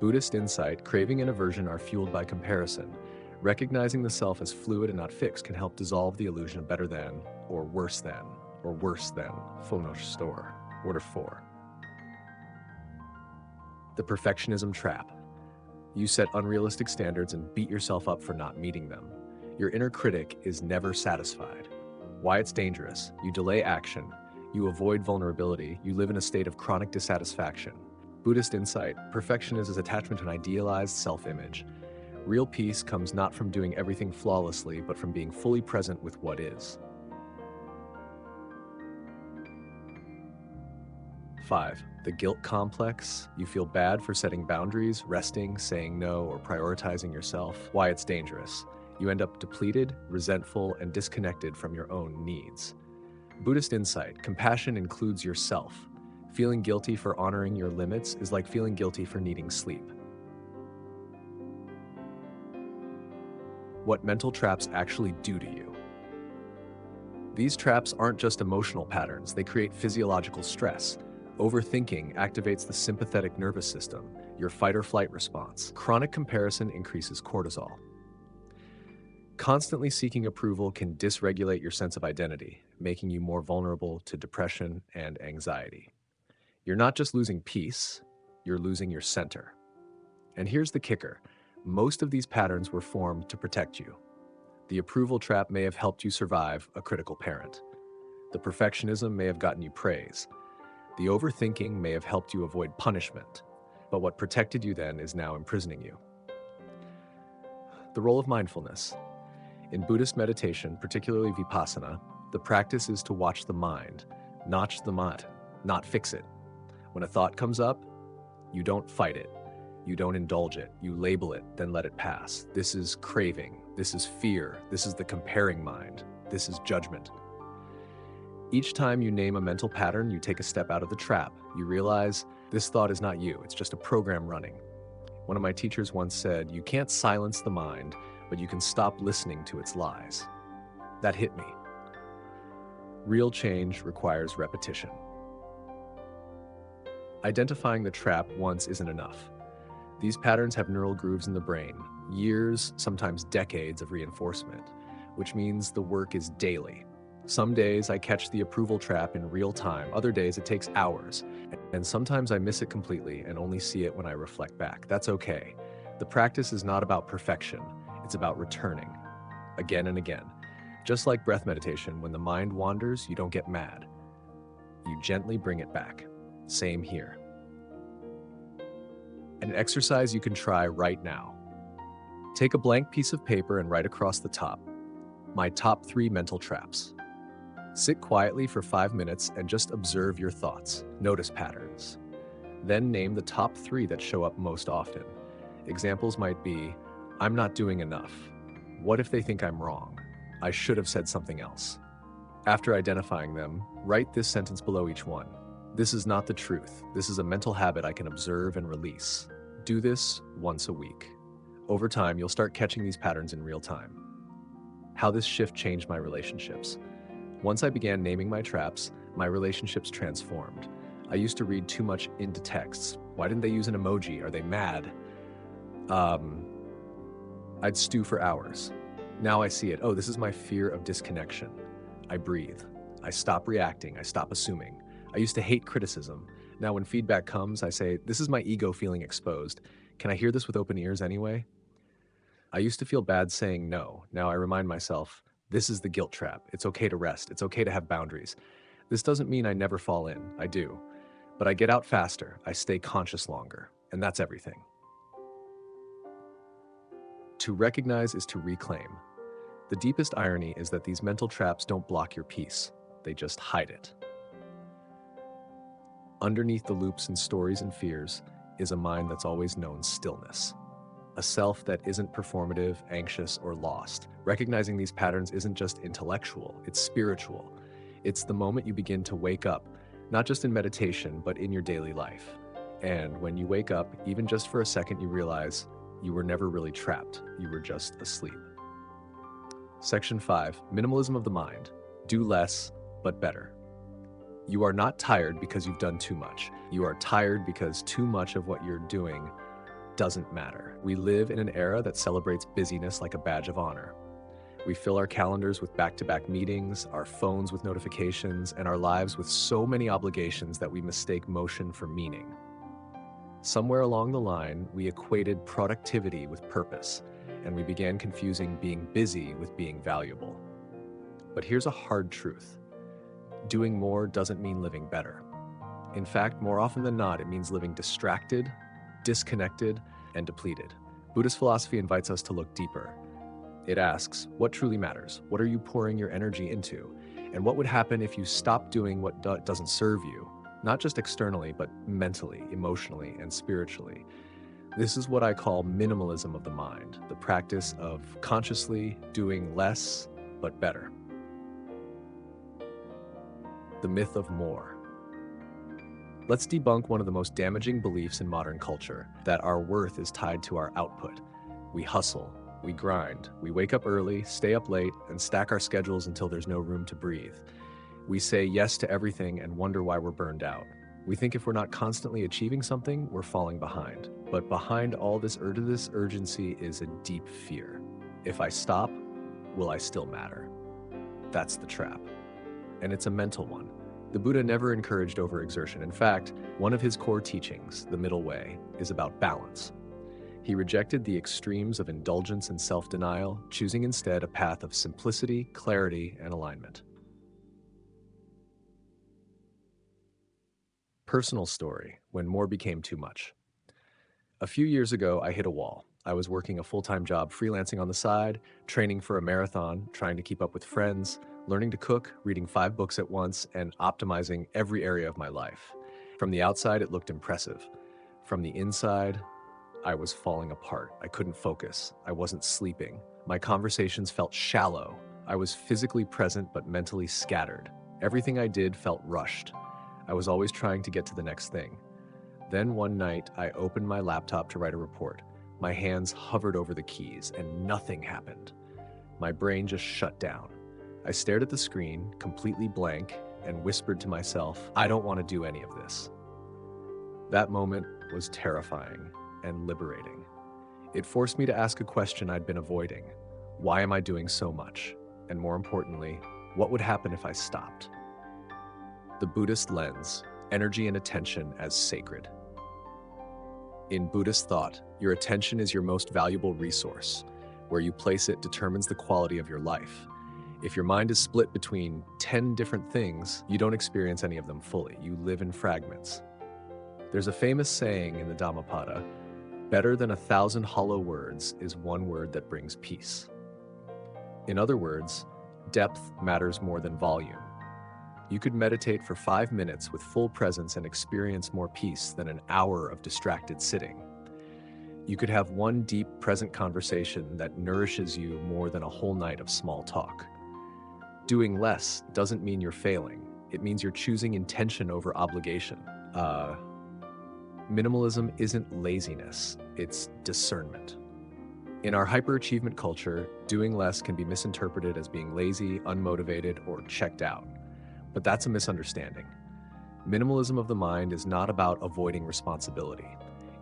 Buddhist insight: craving and aversion are fueled by comparison. Recognizing the self as fluid and not fixed can help dissolve the illusion of better than, or worse than, Fonosh store. Order 4. The perfectionism trap. You set unrealistic standards and beat yourself up for not meeting them. Your inner critic is never satisfied. Why it's dangerous: you delay action. You avoid vulnerability. You live in a state of chronic dissatisfaction. Buddhist insight: perfectionism is attachment to an idealized self-image. Real peace comes not from doing everything flawlessly, but from being fully present with what is. 5. The guilt complex. You feel bad for setting boundaries, resting, saying no, or prioritizing yourself. Why it's dangerous: you end up depleted, resentful, and disconnected from your own needs. Buddhist insight: compassion includes yourself. Feeling guilty for honoring your limits is like feeling guilty for needing sleep. What mental traps actually do to you. These traps aren't just emotional patterns, they create physiological stress. Overthinking activates the sympathetic nervous system, your fight or flight response. Chronic comparison increases cortisol. Constantly seeking approval can dysregulate your sense of identity, making you more vulnerable to depression and anxiety. You're not just losing peace, you're losing your center. And here's the kicker: most of these patterns were formed to protect you. The approval trap may have helped you survive a critical parent. The perfectionism may have gotten you praise. The overthinking may have helped you avoid punishment. But what protected you then is now imprisoning you. The role of mindfulness. In Buddhist meditation, particularly Vipassana, the practice is to watch the mind, not fix it. When a thought comes up, you don't fight it. You don't indulge it. You label it, then let it pass. This is craving. This is fear. This is the comparing mind. This is judgment. Each time you name a mental pattern, you take a step out of the trap. You realize this thought is not you. It's just a program running. One of my teachers once said, you can't silence the mind, but you can stop listening to its lies. That hit me. Real change requires repetition. Identifying the trap once isn't enough. These patterns have neural grooves in the brain, years, sometimes decades of reinforcement, which means the work is daily. Some days I catch the approval trap in real time, other days it takes hours, and sometimes I miss it completely and only see it when I reflect back. That's okay. The practice is not about perfection, it's about returning, again and again. Just like breath meditation, when the mind wanders, you don't get mad. You gently bring it back. Same here. An exercise you can try right now. Take a blank piece of paper and write across the top, my top 3 mental traps. Sit quietly for 5 minutes and just observe your thoughts. Notice patterns. Then name the top 3 that show up most often. Examples might be, I'm not doing enough. What if they think I'm wrong? I should have said something else. After identifying them, write this sentence below each one. This is not the truth. This is a mental habit I can observe and release. Do this once a week. Over time, you'll start catching these patterns in real time. How this shift changed my relationships. Once I began naming my traps, my relationships transformed. I used to read too much into texts. Why didn't they use an emoji? Are they mad? I'd stew for hours. Now I see it. Oh, this is my fear of disconnection. I breathe. I stop reacting. I stop assuming. I used to hate criticism. Now when feedback comes, I say, this is my ego feeling exposed. Can I hear this with open ears anyway? I used to feel bad saying no. Now I remind myself, this is the guilt trap. It's okay to rest. It's okay to have boundaries. This doesn't mean I never fall in. I do. But I get out faster. I stay conscious longer. And that's everything. To recognize is to reclaim. The deepest irony is that these mental traps don't block your peace. They just hide it. Underneath the loops and stories and fears is a mind that's always known stillness. A self that isn't performative, anxious, or lost. Recognizing these patterns isn't just intellectual, it's spiritual. It's the moment you begin to wake up, not just in meditation, but in your daily life. And when you wake up, even just for a second, you realize you were never really trapped, you were just asleep. Section 5, Minimalism of the Mind. Do less, but better. You are not tired because you've done too much. You are tired because too much of what you're doing doesn't matter. We live in an era that celebrates busyness like a badge of honor. We fill our calendars with back-to-back meetings, our phones with notifications, and our lives with so many obligations that we mistake motion for meaning. Somewhere along the line, we equated productivity with purpose, and we began confusing being busy with being valuable. But here's a hard truth. Doing more doesn't mean living better. In fact, more often than not, it means living distracted, disconnected, and depleted. Buddhist philosophy invites us to look deeper. It asks, what truly matters? What are you pouring your energy into? And what would happen if you stopped doing what doesn't serve you? Not just externally, but mentally, emotionally, and spiritually. This is what I call minimalism of the mind, the practice of consciously doing less, but better. The myth of more. Let's debunk one of the most damaging beliefs in modern culture, that our worth is tied to our output. We hustle, we grind, we wake up early, stay up late, and stack our schedules until there's no room to breathe. We say yes to everything and wonder why we're burned out. We think if we're not constantly achieving something, we're falling behind. But behind all this urgency is a deep fear. If I stop, will I still matter? That's the trap. And it's a mental one. The Buddha never encouraged overexertion. In fact, one of his core teachings, the middle way, is about balance. He rejected the extremes of indulgence and self-denial, choosing instead a path of simplicity, clarity, and alignment. Personal story, when more became too much. A few years ago, I hit a wall. I was working a full-time job, freelancing on the side, training for a marathon, trying to keep up with friends, learning to cook, reading 5 books at once, and optimizing every area of my life. From the outside, it looked impressive. From the inside, I was falling apart. I couldn't focus. I wasn't sleeping. My conversations felt shallow. I was physically present but mentally scattered. Everything I did felt rushed. I was always trying to get to the next thing. Then one night, I opened my laptop to write a report. My hands hovered over the keys, and nothing happened. My brain just shut down. I stared at the screen, completely blank, and whispered to myself, I don't want to do any of this. That moment was terrifying and liberating. It forced me to ask a question I'd been avoiding. Why am I doing so much? And more importantly, what would happen if I stopped? The Buddhist lens, energy and attention as sacred. In Buddhist thought, your attention is your most valuable resource. Where you place it determines the quality of your life. If your mind is split between 10 different things, you don't experience any of them fully. You live in fragments. There's a famous saying in the Dhammapada, better than 1,000 hollow words is one word that brings peace. In other words, depth matters more than volume. You could meditate for 5 minutes with full presence and experience more peace than an hour of distracted sitting. You could have one deep, present conversation that nourishes you more than a whole night of small talk. Doing less doesn't mean you're failing. It means you're choosing intention over obligation. Minimalism isn't laziness, it's discernment. In our hyperachievement culture, doing less can be misinterpreted as being lazy, unmotivated, or checked out. But that's a misunderstanding. Minimalism of the mind is not about avoiding responsibility.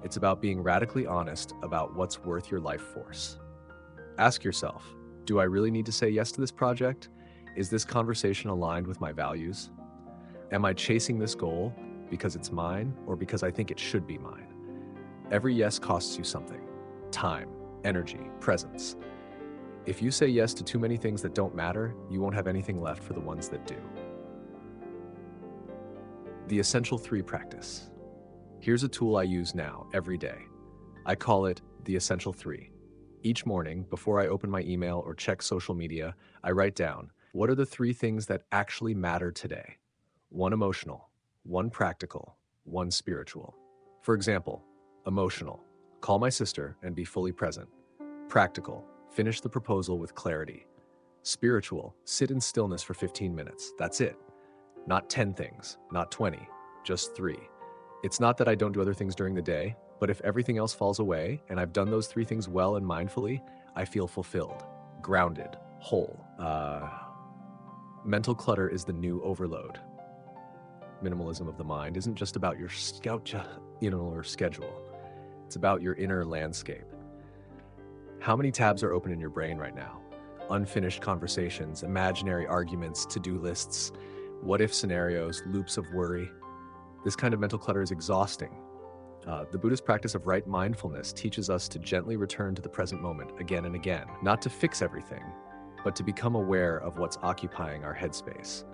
It's about being radically honest about what's worth your life force. Ask yourself, do I really need to say yes to this project? Is this conversation aligned with my values? Am I chasing this goal because it's mine or because I think it should be mine? Every yes costs you something: time, energy, presence. If you say yes to too many things that don't matter, you won't have anything left for the ones that do. The Essential 3 practice. Here's a tool I use now, every day. I call it the Essential 3. Each morning, before I open my email or check social media, I write down, what are the 3 things that actually matter today? 1 emotional, 1 practical, 1 spiritual. For example, emotional, call my sister and be fully present. Practical, finish the proposal with clarity. Spiritual, sit in stillness for 15 minutes. That's it. Not 10 things, not 20, just 3. It's not that I don't do other things during the day, but if everything else falls away and I've done those 3 things well and mindfully, I feel fulfilled, grounded, whole. Mental clutter is the new overload. Minimalism of the mind isn't just about your or schedule. It's about your inner landscape. How many tabs are open in your brain right now? Unfinished conversations, imaginary arguments, to-do lists, what-if scenarios, loops of worry. This kind of mental clutter is exhausting. The Buddhist practice of right mindfulness teaches us to gently return to the present moment again and again, not to fix everything, but to become aware of what's occupying our headspace.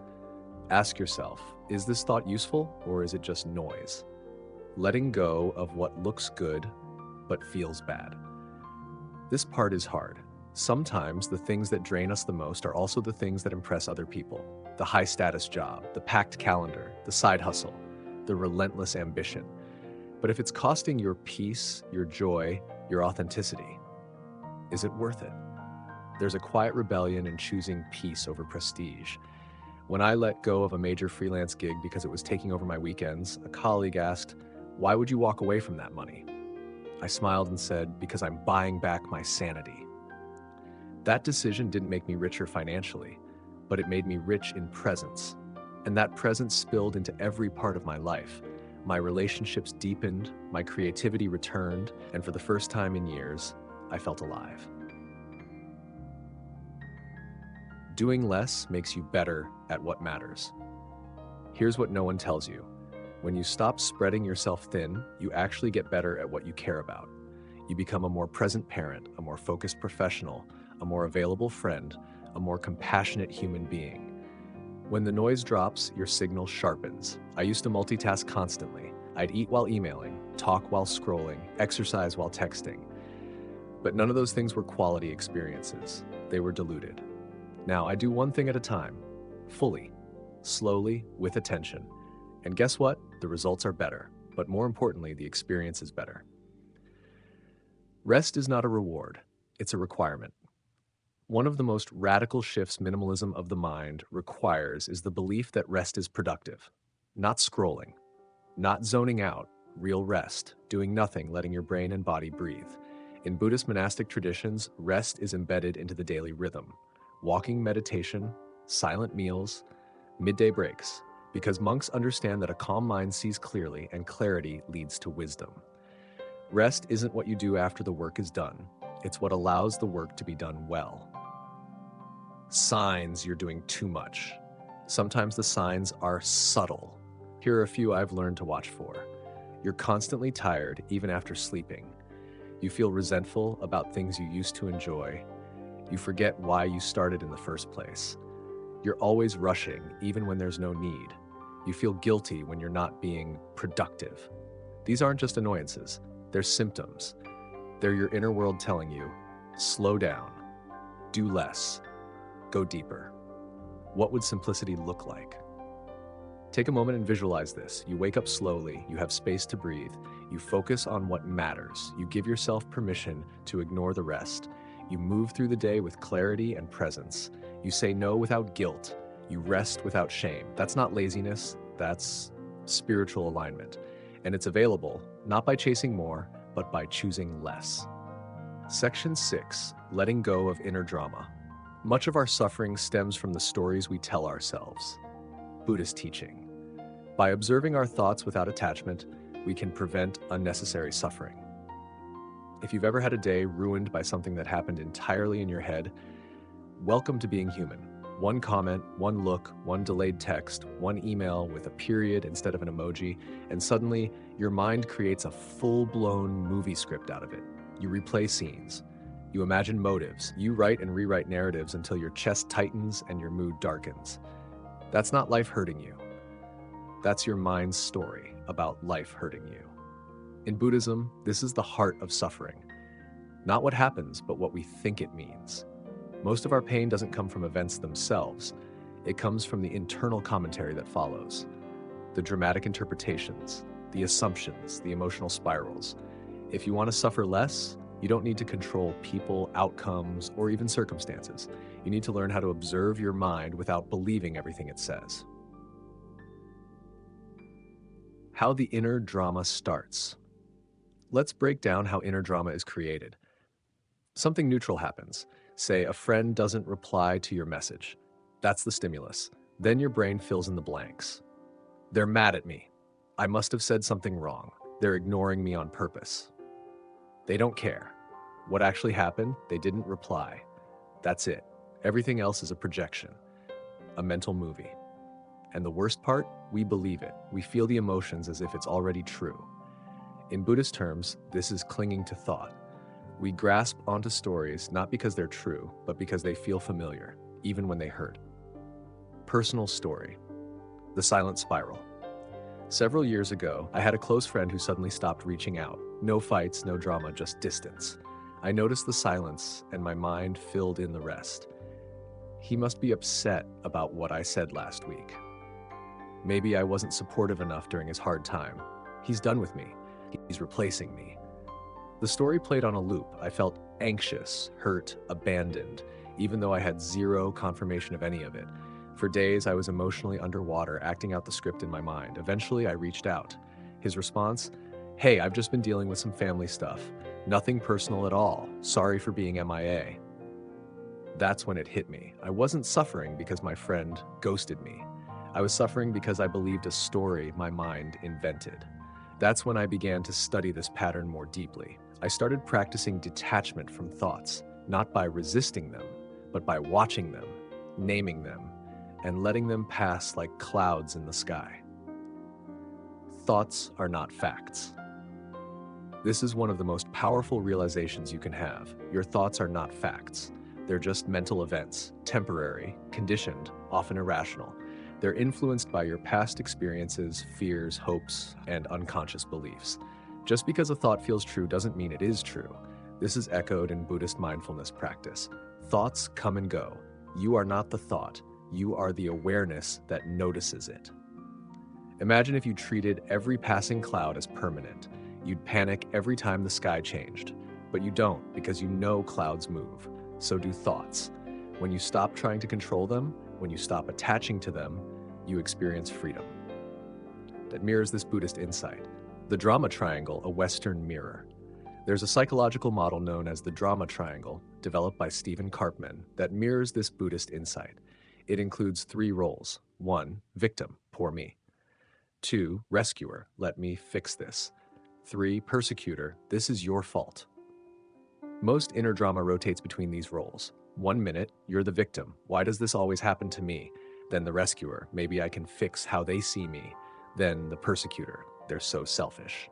Ask yourself, is this thought useful or is it just noise? Letting go of what looks good but feels bad. This part is hard. Sometimes the things that drain us the most are also the things that impress other people. The high-status job, the packed calendar, the side hustle, the relentless ambition. But if it's costing your peace, your joy, your authenticity, is it worth it? There's a quiet rebellion in choosing peace over prestige. When I let go of a major freelance gig because it was taking over my weekends, a colleague asked, "Why would you walk away from that money?" I smiled and said, "Because I'm buying back my sanity." That decision didn't make me richer financially, but it made me rich in presence. And that presence spilled into every part of my life. My relationships deepened, my creativity returned, and for the first time in years, I felt alive. Doing less makes you better at what matters. Here's what no one tells you. When you stop spreading yourself thin, you actually get better at what you care about. You become a more present parent, a more focused professional, a more available friend, a more compassionate human being. When the noise drops, your signal sharpens. I used to multitask constantly. I'd eat while emailing, talk while scrolling, exercise while texting. But none of those things were quality experiences. They were diluted. Now I do one thing at a time, fully, slowly, with attention. And guess what? The results are better. But more importantly, the experience is better. Rest is not a reward, it's a requirement. One of the most radical shifts minimalism of the mind requires is the belief that rest is productive. Not scrolling, not zoning out, real rest, doing nothing, letting your brain and body breathe. In Buddhist monastic traditions, rest is embedded into the daily rhythm. Walking meditation, silent meals, midday breaks, because monks understand that a calm mind sees clearly and clarity leads to wisdom. Rest isn't what you do after the work is done. It's what allows the work to be done well. Signs you're doing too much. Sometimes the signs are subtle. Here are a few I've learned to watch for. You're constantly tired, even after sleeping. You feel resentful about things you used to enjoy. You forget why you started in the first place. You're always rushing, even when there's no need. You feel guilty when you're not being productive. These aren't just annoyances, they're symptoms. They're your inner world telling you, slow down, do less, go deeper. What would simplicity look like? Take a moment and visualize this. You wake up slowly, you have space to breathe, you focus on what matters, you give yourself permission to ignore the rest, you move through the day with clarity and presence, you say no without guilt, you rest without shame. That's not laziness, that's spiritual alignment. And it's available, not by chasing more, but by choosing less. Section 6, letting go of inner drama. Much of our suffering stems from the stories we tell ourselves. Buddhist teaching. By observing our thoughts without attachment, we can prevent unnecessary suffering. If you've ever had a day ruined by something that happened entirely in your head, welcome to being human. One comment, one look, one delayed text, one email with a period instead of an emoji, and suddenly your mind creates a full-blown movie script out of it. You replay scenes. You imagine motives. You write and rewrite narratives until your chest tightens and your mood darkens. That's not life hurting you. That's your mind's story about life hurting you. In Buddhism, this is the heart of suffering. Not what happens, but what we think it means. Most of our pain doesn't come from events themselves. It comes from the internal commentary that follows. The dramatic interpretations, the assumptions, the emotional spirals. If you want to suffer less, you don't need to control people, outcomes, or even circumstances. You need to learn how to observe your mind without believing everything it says. How the inner drama starts. Let's break down how inner drama is created. Something neutral happens. Say a friend doesn't reply to your message. That's the stimulus. Then your brain fills in the blanks. They're mad at me. I must have said something wrong. They're ignoring me on purpose. They don't care. What actually happened? They didn't reply. That's it. Everything else is a projection, a mental movie. And the worst part? We believe it. We feel the emotions as if it's already true. In Buddhist terms, this is clinging to thought. We grasp onto stories not because they're true, but because they feel familiar, even when they hurt. Personal story. The silent spiral. Several years ago, I had a close friend who suddenly stopped reaching out. No fights, no drama, just distance. I noticed the silence, and my mind filled in the rest. He must be upset about what I said last week. Maybe I wasn't supportive enough during his hard time. He's done with me. He's replacing me. The story played on a loop. I felt anxious, hurt, abandoned, even though I had zero confirmation of any of it. For days, I was emotionally underwater, acting out the script in my mind. Eventually, I reached out. His response? Hey, I've just been dealing with some family stuff. Nothing personal at all. Sorry for being MIA. That's when it hit me. I wasn't suffering because my friend ghosted me. I was suffering because I believed a story my mind invented. That's when I began to study this pattern more deeply. I started practicing detachment from thoughts, not by resisting them, but by watching them, naming them, and letting them pass like clouds in the sky. Thoughts are not facts. This is one of the most powerful realizations you can have. Your thoughts are not facts. They're just mental events, temporary, conditioned, often irrational. They're influenced by your past experiences, fears, hopes, and unconscious beliefs. Just because a thought feels true doesn't mean it is true. This is echoed in Buddhist mindfulness practice. Thoughts come and go. You are not the thought. You are the awareness that notices it. Imagine if you treated every passing cloud as permanent. You'd panic every time the sky changed. But you don't, because you know clouds move. So do thoughts. When you stop trying to control them, when you stop attaching to them, you experience freedom. That mirrors this Buddhist insight. The Dharma triangle, a Western mirror. There's a psychological model known as the Dharma triangle, developed by Stephen Karpman, that mirrors this Buddhist insight. It includes 3 roles. 1, victim, poor me. 2, rescuer, let me fix this. 3, persecutor, this is your fault. Most inner drama rotates between these roles. 1 minute, you're the victim. Why does this always happen to me? Then the rescuer, maybe I can fix how they see me. Then the persecutor, they're so selfish.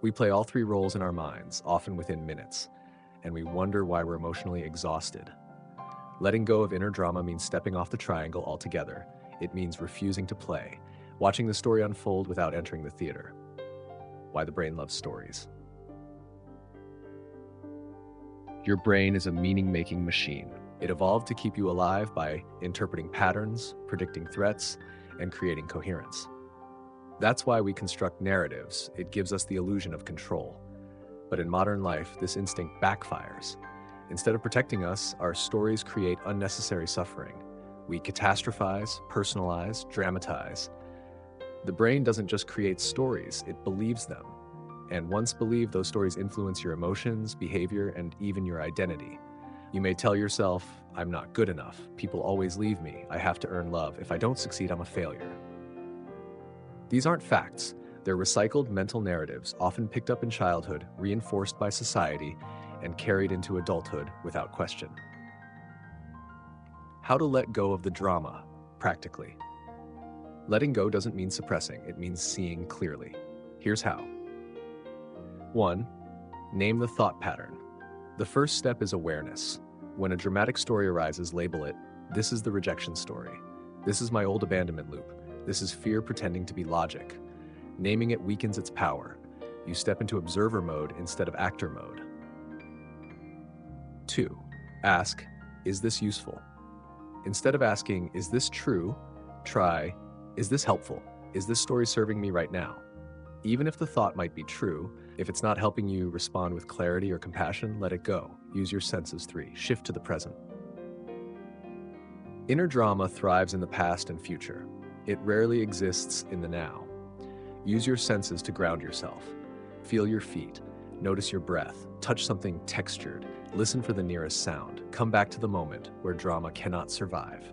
We play all 3 roles in our minds, often within minutes, and we wonder why we're emotionally exhausted. Letting go of inner drama means stepping off the triangle altogether. It means refusing to play, watching the story unfold without entering the theater. Why the brain loves stories. Your brain is a meaning-making machine. It evolved to keep you alive by interpreting patterns, predicting threats, and creating coherence. That's why we construct narratives. It gives us the illusion of control. But in modern life, this instinct backfires. Instead of protecting us, our stories create unnecessary suffering. We catastrophize, personalize, dramatize. The brain doesn't just create stories, it believes them. And once believed, those stories influence your emotions, behavior, and even your identity. You may tell yourself, I'm not good enough. People always leave me. I have to earn love. If I don't succeed, I'm a failure. These aren't facts. They're recycled mental narratives, often picked up in childhood, reinforced by society, and carried into adulthood without question. How to let go of the drama, practically. Letting go doesn't mean suppressing, it means seeing clearly. Here's how. 1. Name the thought pattern. The first step is awareness. When a dramatic story arises, label it, this is the rejection story. This is my old abandonment loop. This is fear pretending to be logic. Naming it weakens its power. You step into observer mode instead of actor mode. 2. Ask, is this useful? Instead of asking, is this true? Try, is this helpful? Is this story serving me right now? Even if the thought might be true, if it's not helping you respond with clarity or compassion, let it go. Use your senses 3. Shift to the present. Inner drama thrives in the past and future. It rarely exists in the now. Use your senses to ground yourself. Feel your feet. Notice your breath. Touch something textured. Listen for the nearest sound. Come back to the moment where drama cannot survive.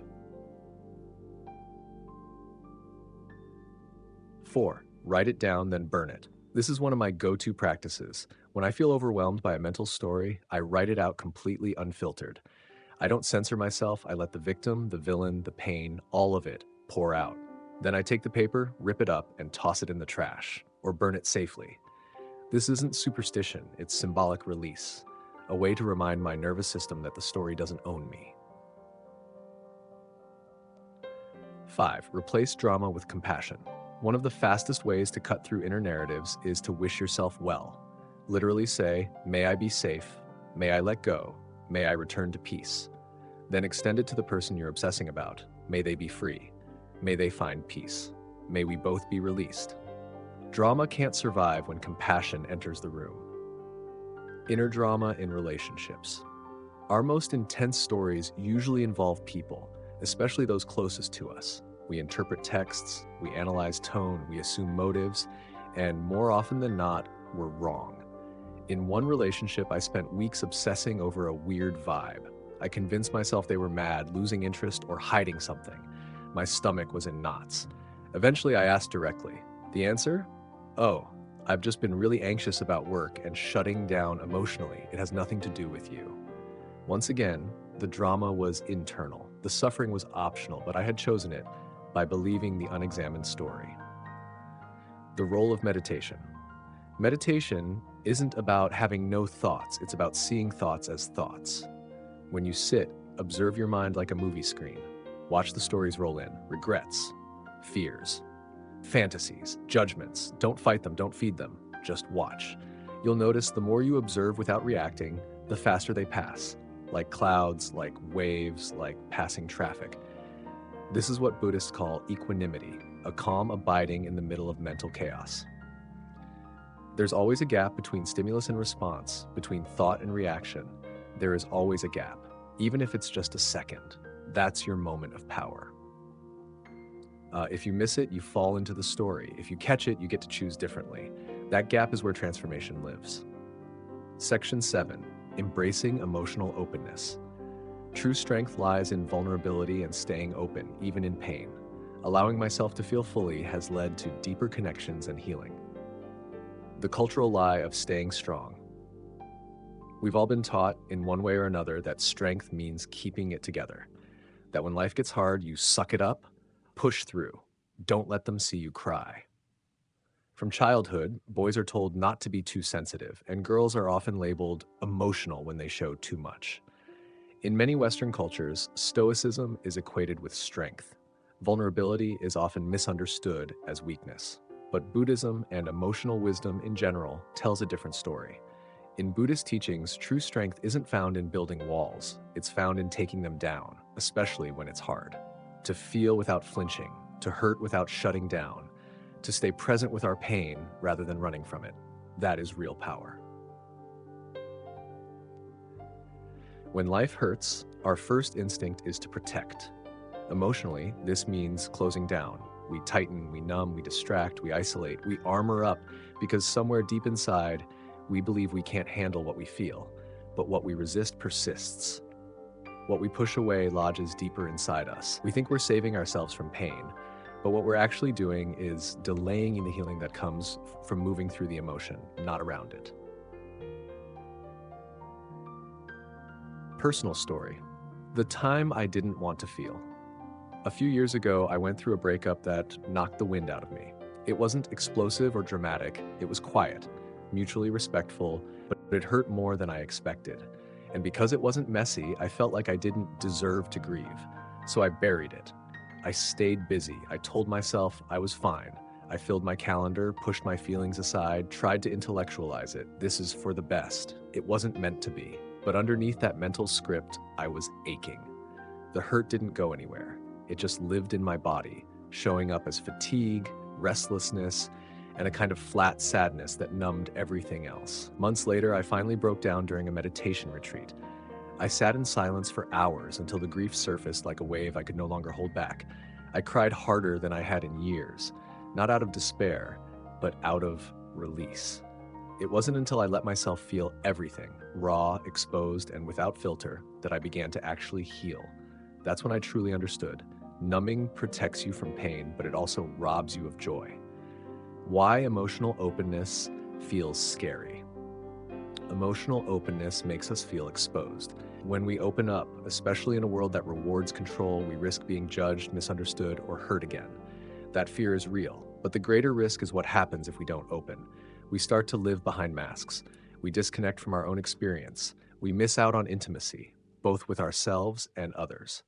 4. Write it down, then burn it. This is one of my go-to practices. When I feel overwhelmed by a mental story, I write it out completely unfiltered. I don't censor myself. I let the victim, the villain, the pain, all of it pour out. Then I take the paper, rip it up, and toss it in the trash, or burn it safely. This isn't superstition, it's symbolic release, a way to remind my nervous system that the story doesn't own me. 5. Replace drama with compassion. One of the fastest ways to cut through inner narratives is to wish yourself well. Literally say, may I be safe, may I let go, may I return to peace. Then extend it to the person you're obsessing about. May they be free. May they find peace. May we both be released. Drama can't survive when compassion enters the room. Inner drama in relationships. Our most intense stories usually involve people, especially those closest to us. We interpret texts, we analyze tone, we assume motives, and more often than not, we're wrong. In one relationship, I spent weeks obsessing over a weird vibe. I convinced myself they were mad, losing interest, or hiding something. My stomach was in knots. Eventually, I asked directly. The answer? Oh, I've just been really anxious about work and shutting down emotionally. It has nothing to do with you. Once again, the drama was internal. The suffering was optional, but I had chosen it by believing the unexamined story. The role of meditation. Meditation isn't about having no thoughts, it's about seeing thoughts as thoughts. When you sit, observe your mind like a movie screen. Watch the stories roll in: regrets, fears, fantasies, judgments. Don't fight them, don't feed them, just watch. You'll notice the more you observe without reacting, the faster they pass, like clouds, like waves, like passing traffic. This is what Buddhists call equanimity, a calm abiding in the middle of mental chaos. There's always a gap between stimulus and response, between thought and reaction. There is always a gap, even if it's just a second. That's your moment of power. If you miss it, you fall into the story. If you catch it, you get to choose differently. That gap is where transformation lives. Section 7, Embracing Emotional Openness. True strength lies in vulnerability and staying open, even in pain. Allowing myself to feel fully has led to deeper connections and healing. The cultural lie of staying strong. We've all been taught, in one way or another, that strength means keeping it together. That when life gets hard, you suck it up, push through. Don't let them see you cry. From childhood, boys are told not to be too sensitive, and girls are often labeled emotional when they show too much. In many Western cultures, stoicism is equated with strength. Vulnerability is often misunderstood as weakness. But Buddhism and emotional wisdom in general tells a different story. In Buddhist teachings, true strength isn't found in building walls. It's found in taking them down, especially when it's hard. To feel without flinching, to hurt without shutting down, to stay present with our pain rather than running from it. That is real power. When life hurts, our first instinct is to protect. Emotionally, this means closing down. We tighten, we numb, we distract, we isolate, we armor up because somewhere deep inside, we believe we can't handle what we feel, but what we resist persists. What we push away lodges deeper inside us. We think we're saving ourselves from pain, but what we're actually doing is delaying the healing that comes from moving through the emotion, not around it. Personal story. The time I didn't want to feel. A few years ago, I went through a breakup that knocked the wind out of me. It wasn't explosive or dramatic, it was quiet, mutually respectful, but it hurt more than I expected. And because it wasn't messy, I felt like I didn't deserve to grieve. So I buried it. I stayed busy. I told myself I was fine. I filled my calendar, pushed my feelings aside, tried to intellectualize it. This is for the best. It wasn't meant to be. But underneath that mental script, I was aching. The hurt didn't go anywhere. It just lived in my body, showing up as fatigue, restlessness, and a kind of flat sadness that numbed everything else. Months later, I finally broke down during a meditation retreat. I sat in silence for hours until the grief surfaced like a wave I could no longer hold back. I cried harder than I had in years, not out of despair, but out of release. It wasn't until I let myself feel everything, raw, exposed, and without filter, that I began to actually heal. That's when I truly understood. Numbing protects you from pain, but it also robs you of joy. Why emotional openness feels scary. Emotional openness makes us feel exposed. When we open up, especially in a world that rewards control, we risk being judged, misunderstood, or hurt again. That fear is real, but the greater risk is what happens if we don't open. We start to live behind masks. We disconnect from our own experience. We miss out on intimacy, both with ourselves and others.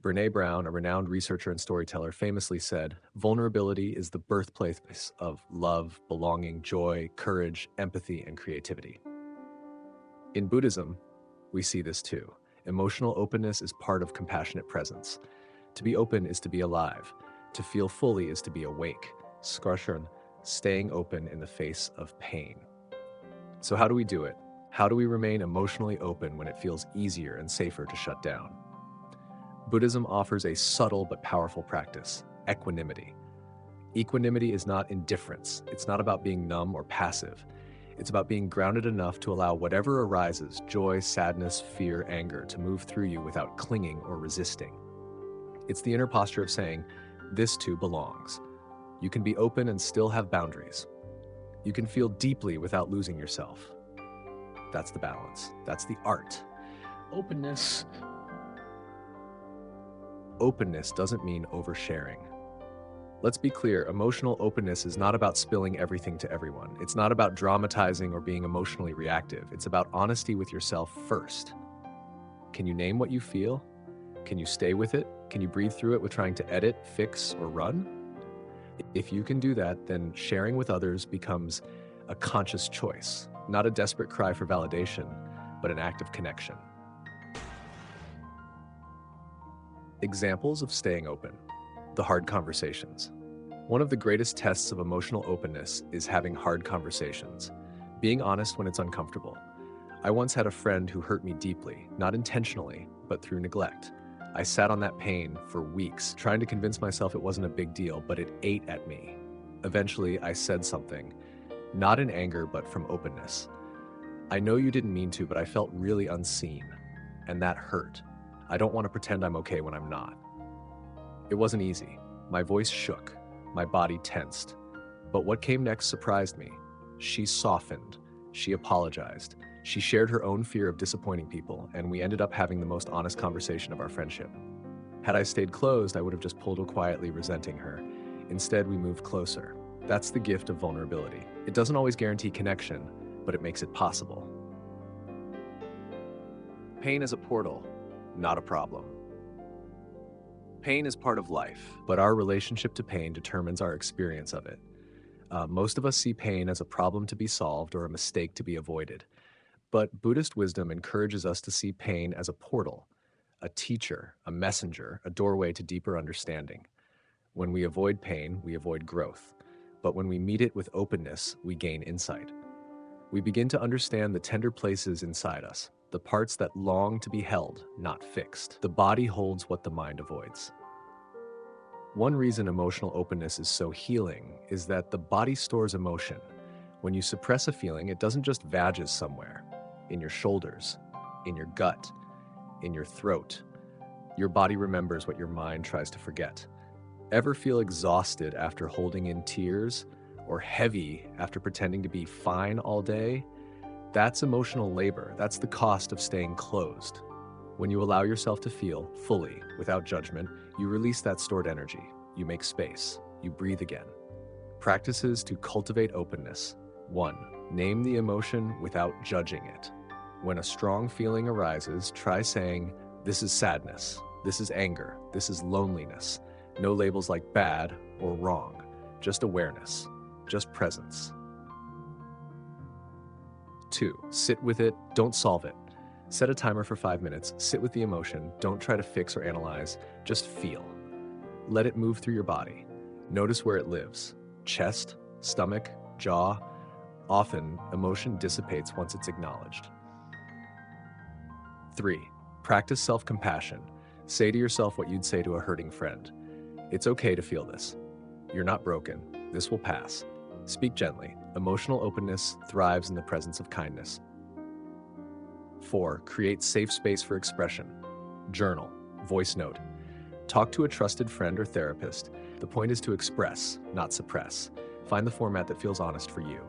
Brené Brown, a renowned researcher and storyteller, famously said, "Vulnerability is the birthplace of love, belonging, joy, courage, empathy, and creativity." In Buddhism, we see this too. Emotional openness is part of compassionate presence. To be open is to be alive. To feel fully is to be awake. Skarshan, staying open in the face of pain. So how do we do it? How do we remain emotionally open when it feels easier and safer to shut down? Buddhism offers a subtle but powerful practice: equanimity. Equanimity is not indifference. It's not about being numb or passive. It's about being grounded enough to allow whatever arises, joy, sadness, fear, anger, to move through you without clinging or resisting. It's the inner posture of saying, this too belongs. You can be open and still have boundaries. You can feel deeply without losing yourself. That's the balance. That's the art. Openness doesn't mean oversharing. Let's be clear, emotional openness is not about spilling everything to everyone. It's not about dramatizing or being emotionally reactive. It's about honesty with yourself first. Can you name what you feel? Can you stay with it? Can you breathe through it with trying to edit, fix, or run? If you can do that, then sharing with others becomes a conscious choice, not a desperate cry for validation, but an act of connection. Examples of staying open. The hard conversations. One of the greatest tests of emotional openness is having hard conversations, being honest when it's uncomfortable. I once had a friend who hurt me deeply, not intentionally, but through neglect. I sat on that pain for weeks, trying to convince myself it wasn't a big deal, but it ate at me. Eventually, I said something, not in anger, but from openness. I know you didn't mean to, but I felt really unseen, and that hurt. I don't want to pretend I'm okay when I'm not. It wasn't easy. My voice shook, my body tensed. But what came next surprised me. She softened, she apologized. She shared her own fear of disappointing people, and we ended up having the most honest conversation of our friendship. Had I stayed closed, I would have just pulled her quietly, resenting her. Instead, we moved closer. That's the gift of vulnerability. It doesn't always guarantee connection, but it makes it possible. Pain is a portal, not a problem. Pain is part of life, but our relationship to pain determines our experience of it. Most of us see pain as a problem to be solved or a mistake to be avoided. But Buddhist wisdom encourages us to see pain as a portal, a teacher, a messenger, a doorway to deeper understanding. When we avoid pain, we avoid growth. But when we meet it with openness, we gain insight. We begin to understand the tender places inside us, the parts that long to be held, not fixed. The body holds what the mind avoids. One reason emotional openness is so healing is that the body stores emotion. When you suppress a feeling, it doesn't just vages somewhere. In your shoulders, in your gut, in your throat. Your body remembers what your mind tries to forget. Ever feel exhausted after holding in tears, or heavy after pretending to be fine all day? That's emotional labor. That's the cost of staying closed. When you allow yourself to feel fully, without judgment, you release that stored energy. You make space. You breathe again. Practices to cultivate openness. 1. Name the emotion without judging it. When a strong feeling arises, try saying, "This is sadness, this is anger, this is loneliness." No labels like bad or wrong, just awareness, just presence. 2. Sit with it, don't solve it. Set a timer for 5 minutes, sit with the emotion, don't try to fix or analyze, just feel. Let it move through your body. Notice where it lives, chest, stomach, jaw. Often, emotion dissipates once it's acknowledged. 3. Practice self-compassion. Say to yourself what you'd say to a hurting friend. It's okay to feel this. You're not broken. This will pass. Speak gently. Emotional openness thrives in the presence of kindness. 4. Create safe space for expression. Journal. Voice note. Talk to a trusted friend or therapist. The point is to express, not suppress. Find the format that feels honest for you.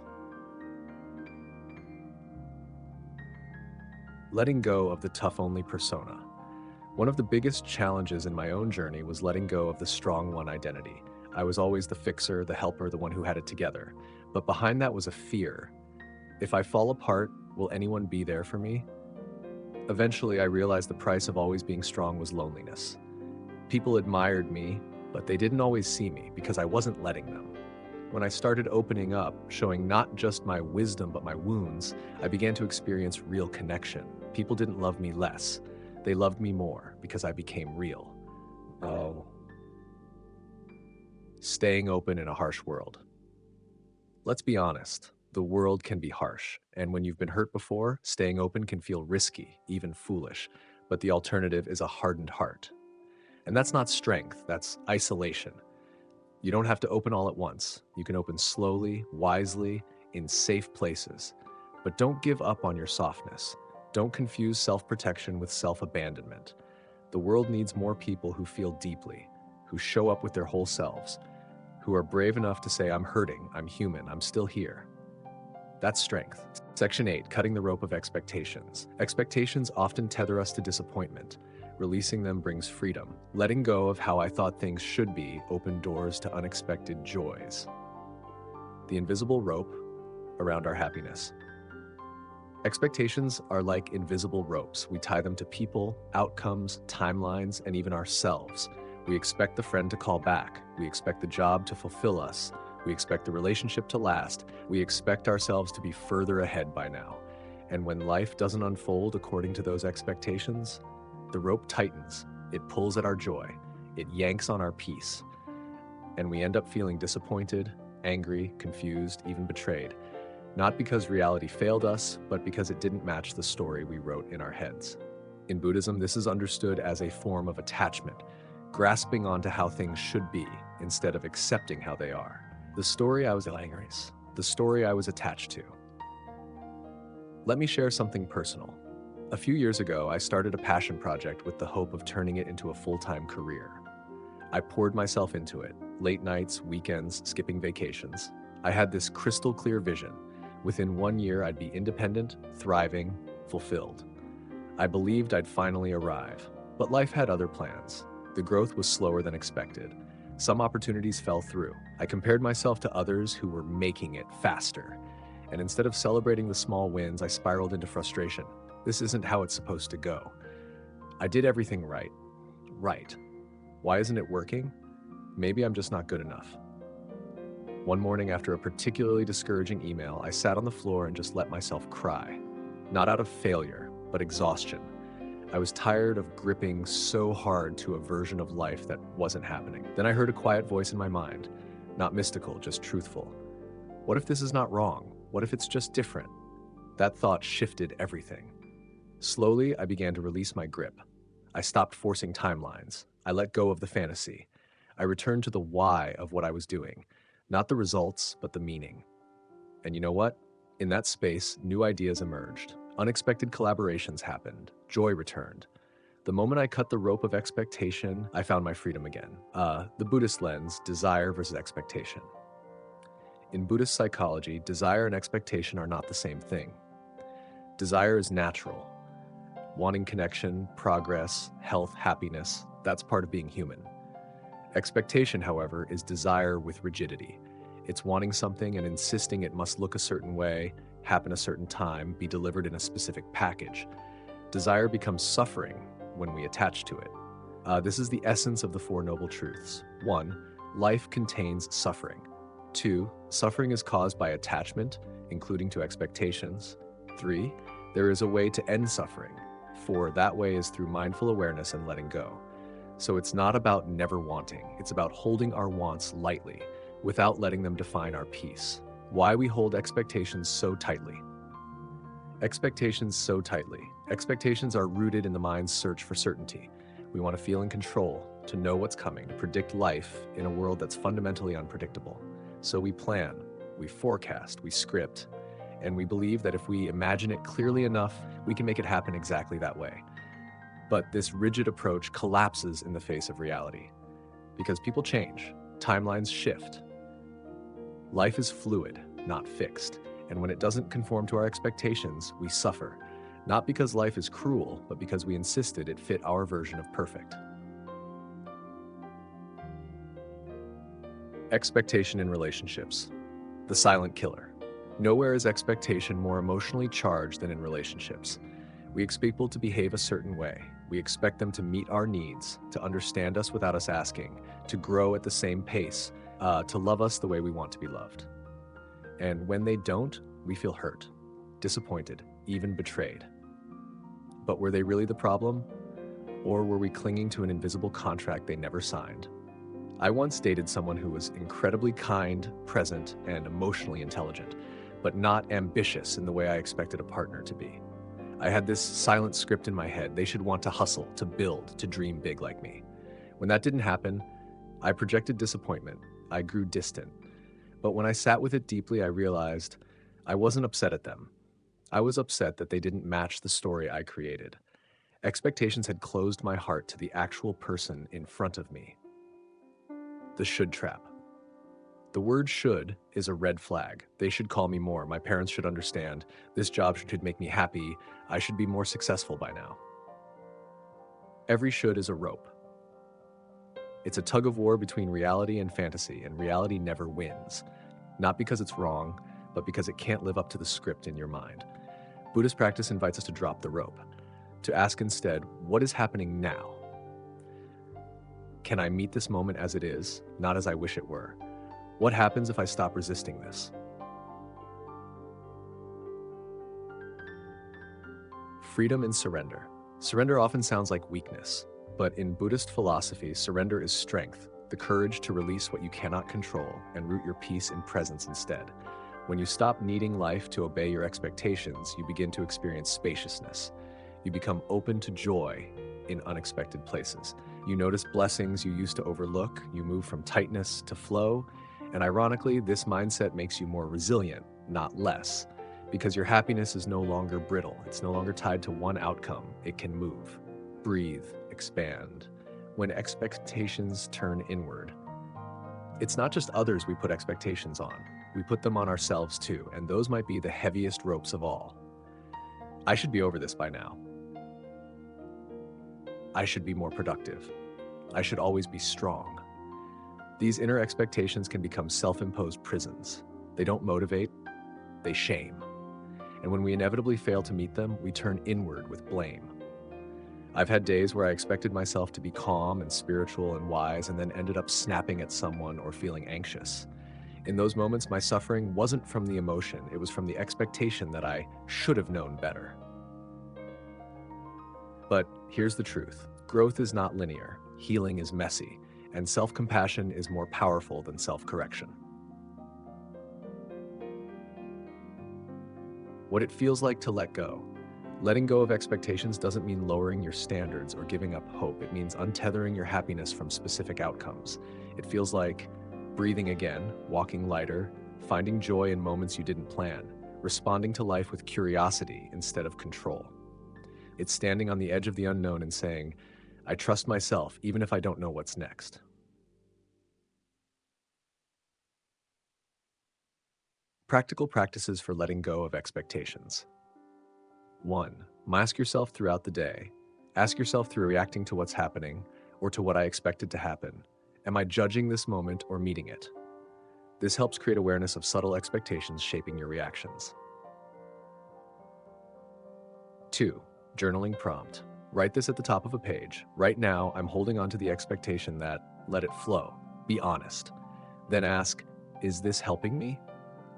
Letting go of the tough-only persona. One of the biggest challenges in my own journey was letting go of the strong one identity. I was always the fixer, the helper, the one who had it together. But behind that was a fear. If I fall apart, will anyone be there for me? Eventually, I realized the price of always being strong was loneliness. People admired me, but they didn't always see me because I wasn't letting them. When I started opening up, showing not just my wisdom but my wounds, I began to experience real connection. People didn't love me less. They loved me more because I became real. Staying open in a harsh world. Let's be honest, the world can be harsh, and when you've been hurt before, staying open can feel risky, even foolish, but the alternative is a hardened heart. And that's not strength, that's isolation. You don't have to open all at once. You can open slowly, wisely, in safe places. But don't give up on your softness. Don't confuse self-protection with self-abandonment. The world needs more people who feel deeply, who show up with their whole selves, who are brave enough to say, "I'm hurting, I'm human, I'm still here." That's strength. Section 8, cutting the rope of expectations. Expectations often tether us to disappointment. Releasing them brings freedom. Letting go of how I thought things should be opened doors to unexpected joys. The invisible rope around our happiness. Expectations are like invisible ropes. We tie them to people, outcomes, timelines, and even ourselves. We expect the friend to call back. We expect the job to fulfill us. We expect the relationship to last. We expect ourselves to be further ahead by now. And when life doesn't unfold according to those expectations, the rope tightens. It pulls at our joy. It yanks on our peace. And we end up feeling disappointed, angry, confused, even betrayed. Not because reality failed us, but because it didn't match the story we wrote in our heads. In Buddhism, this is understood as a form of attachment, grasping onto how things should be instead of accepting how they are. The story I was attached to. Let me share something personal. A few years ago, I started a passion project with the hope of turning it into a full-time career. I poured myself into it, late nights, weekends, skipping vacations. I had this crystal clear vision. Within 1 year, I'd be independent, thriving, fulfilled. I believed I'd finally arrive, but life had other plans. The growth was slower than expected. Some opportunities fell through. I compared myself to others who were making it faster. And instead of celebrating the small wins, I spiraled into frustration. This isn't how it's supposed to go. I did everything right. Why isn't it working? Maybe I'm just not good enough. One morning after a particularly discouraging email, I sat on the floor and just let myself cry. Not out of failure, but exhaustion. I was tired of gripping so hard to a version of life that wasn't happening. Then I heard a quiet voice in my mind, not mystical, just truthful. What if this is not wrong? What if it's just different? That thought shifted everything. Slowly, I began to release my grip. I stopped forcing timelines. I let go of the fantasy. I returned to the why of what I was doing. Not the results, but the meaning. And you know what? In that space, new ideas emerged. Unexpected collaborations happened. Joy returned. The moment I cut the rope of expectation, I found my freedom again. The Buddhist lens, desire versus expectation. In Buddhist psychology, desire and expectation are not the same thing. Desire is natural. Wanting connection, progress, health, happiness, that's part of being human. Expectation, however, is desire with rigidity. It's wanting something and insisting it must look a certain way, happen a certain time, be delivered in a specific package. Desire becomes suffering when we attach to it. This is the essence of the Four Noble Truths. 1. Life contains suffering. 2. Suffering is caused by attachment, including to expectations. 3. There is a way to end suffering. 4. That way is through mindful awareness and letting go. So it's not about never wanting. It's about holding our wants lightly, without letting them define our peace. Why we hold expectations so tightly. Expectations are rooted in the mind's search for certainty. We want to feel in control, to know what's coming, to predict life in a world that's fundamentally unpredictable. So we plan, we forecast, we script, and we believe that if we imagine it clearly enough, we can make it happen exactly that way. But this rigid approach collapses in the face of reality. Because people change, timelines shift. Life is fluid, not fixed. And when it doesn't conform to our expectations, we suffer. Not because life is cruel, but because we insisted it fit our version of perfect. Expectation in relationships. The silent killer. Nowhere is expectation more emotionally charged than in relationships. We expect people to behave a certain way. We expect them to meet our needs, to understand us without us asking, to grow at the same pace, to love us the way we want to be loved. And when they don't, we feel hurt, disappointed, even betrayed. But were they really the problem? Or were we clinging to an invisible contract they never signed? I once dated someone who was incredibly kind, present, and emotionally intelligent, but not ambitious in the way I expected a partner to be. I had this silent script in my head. They should want to hustle, to build, to dream big like me. When that didn't happen, I projected disappointment. I grew distant. But when I sat with it deeply, I realized I wasn't upset at them. I was upset that they didn't match the story I created. Expectations had closed my heart to the actual person in front of me. The should trap. The word should is a red flag. They should call me more. My parents should understand. This job should make me happy. I should be more successful by now. Every should is a rope. It's a tug of war between reality and fantasy, and reality never wins. Not because it's wrong, but because it can't live up to the script in your mind. Buddhist practice invites us to drop the rope, to ask instead, what is happening now? Can I meet this moment as it is, not as I wish it were? What happens if I stop resisting this? Freedom and surrender. Surrender often sounds like weakness, but in Buddhist philosophy, surrender is strength, the courage to release what you cannot control and root your peace in presence instead. When you stop needing life to obey your expectations, you begin to experience spaciousness. You become open to joy in unexpected places. You notice blessings you used to overlook, you move from tightness to flow, and ironically, this mindset makes you more resilient, not less, because your happiness is no longer brittle. It's no longer tied to one outcome. It can move, breathe, expand. When expectations turn inward, it's not just others we put expectations on. We put them on ourselves too, and those might be the heaviest ropes of all. I should be over this by now. I should be more productive. I should always be strong. These inner expectations can become self-imposed prisons. They don't motivate, they shame. And when we inevitably fail to meet them, we turn inward with blame. I've had days where I expected myself to be calm and spiritual and wise, and then ended up snapping at someone or feeling anxious. In those moments, my suffering wasn't from the emotion, it was from the expectation that I should have known better. But here's the truth. Growth is not linear, healing is messy, and self-compassion is more powerful than self-correction. What it feels like to let go. Letting go of expectations doesn't mean lowering your standards or giving up hope. It means untethering your happiness from specific outcomes. It feels like breathing again, walking lighter, finding joy in moments you didn't plan, responding to life with curiosity instead of control. It's standing on the edge of the unknown and saying, I trust myself even if I don't know what's next. Practical practices for letting go of expectations. 1. Mask yourself throughout the day. Ask yourself through reacting to what's happening or to what I expected to happen. Am I judging this moment or meeting it? This helps create awareness of subtle expectations shaping your reactions. 2. Journaling prompt. Write this at the top of a page. Right now, I'm holding on to the expectation that, let it flow. Be honest. Then ask, is this helping me?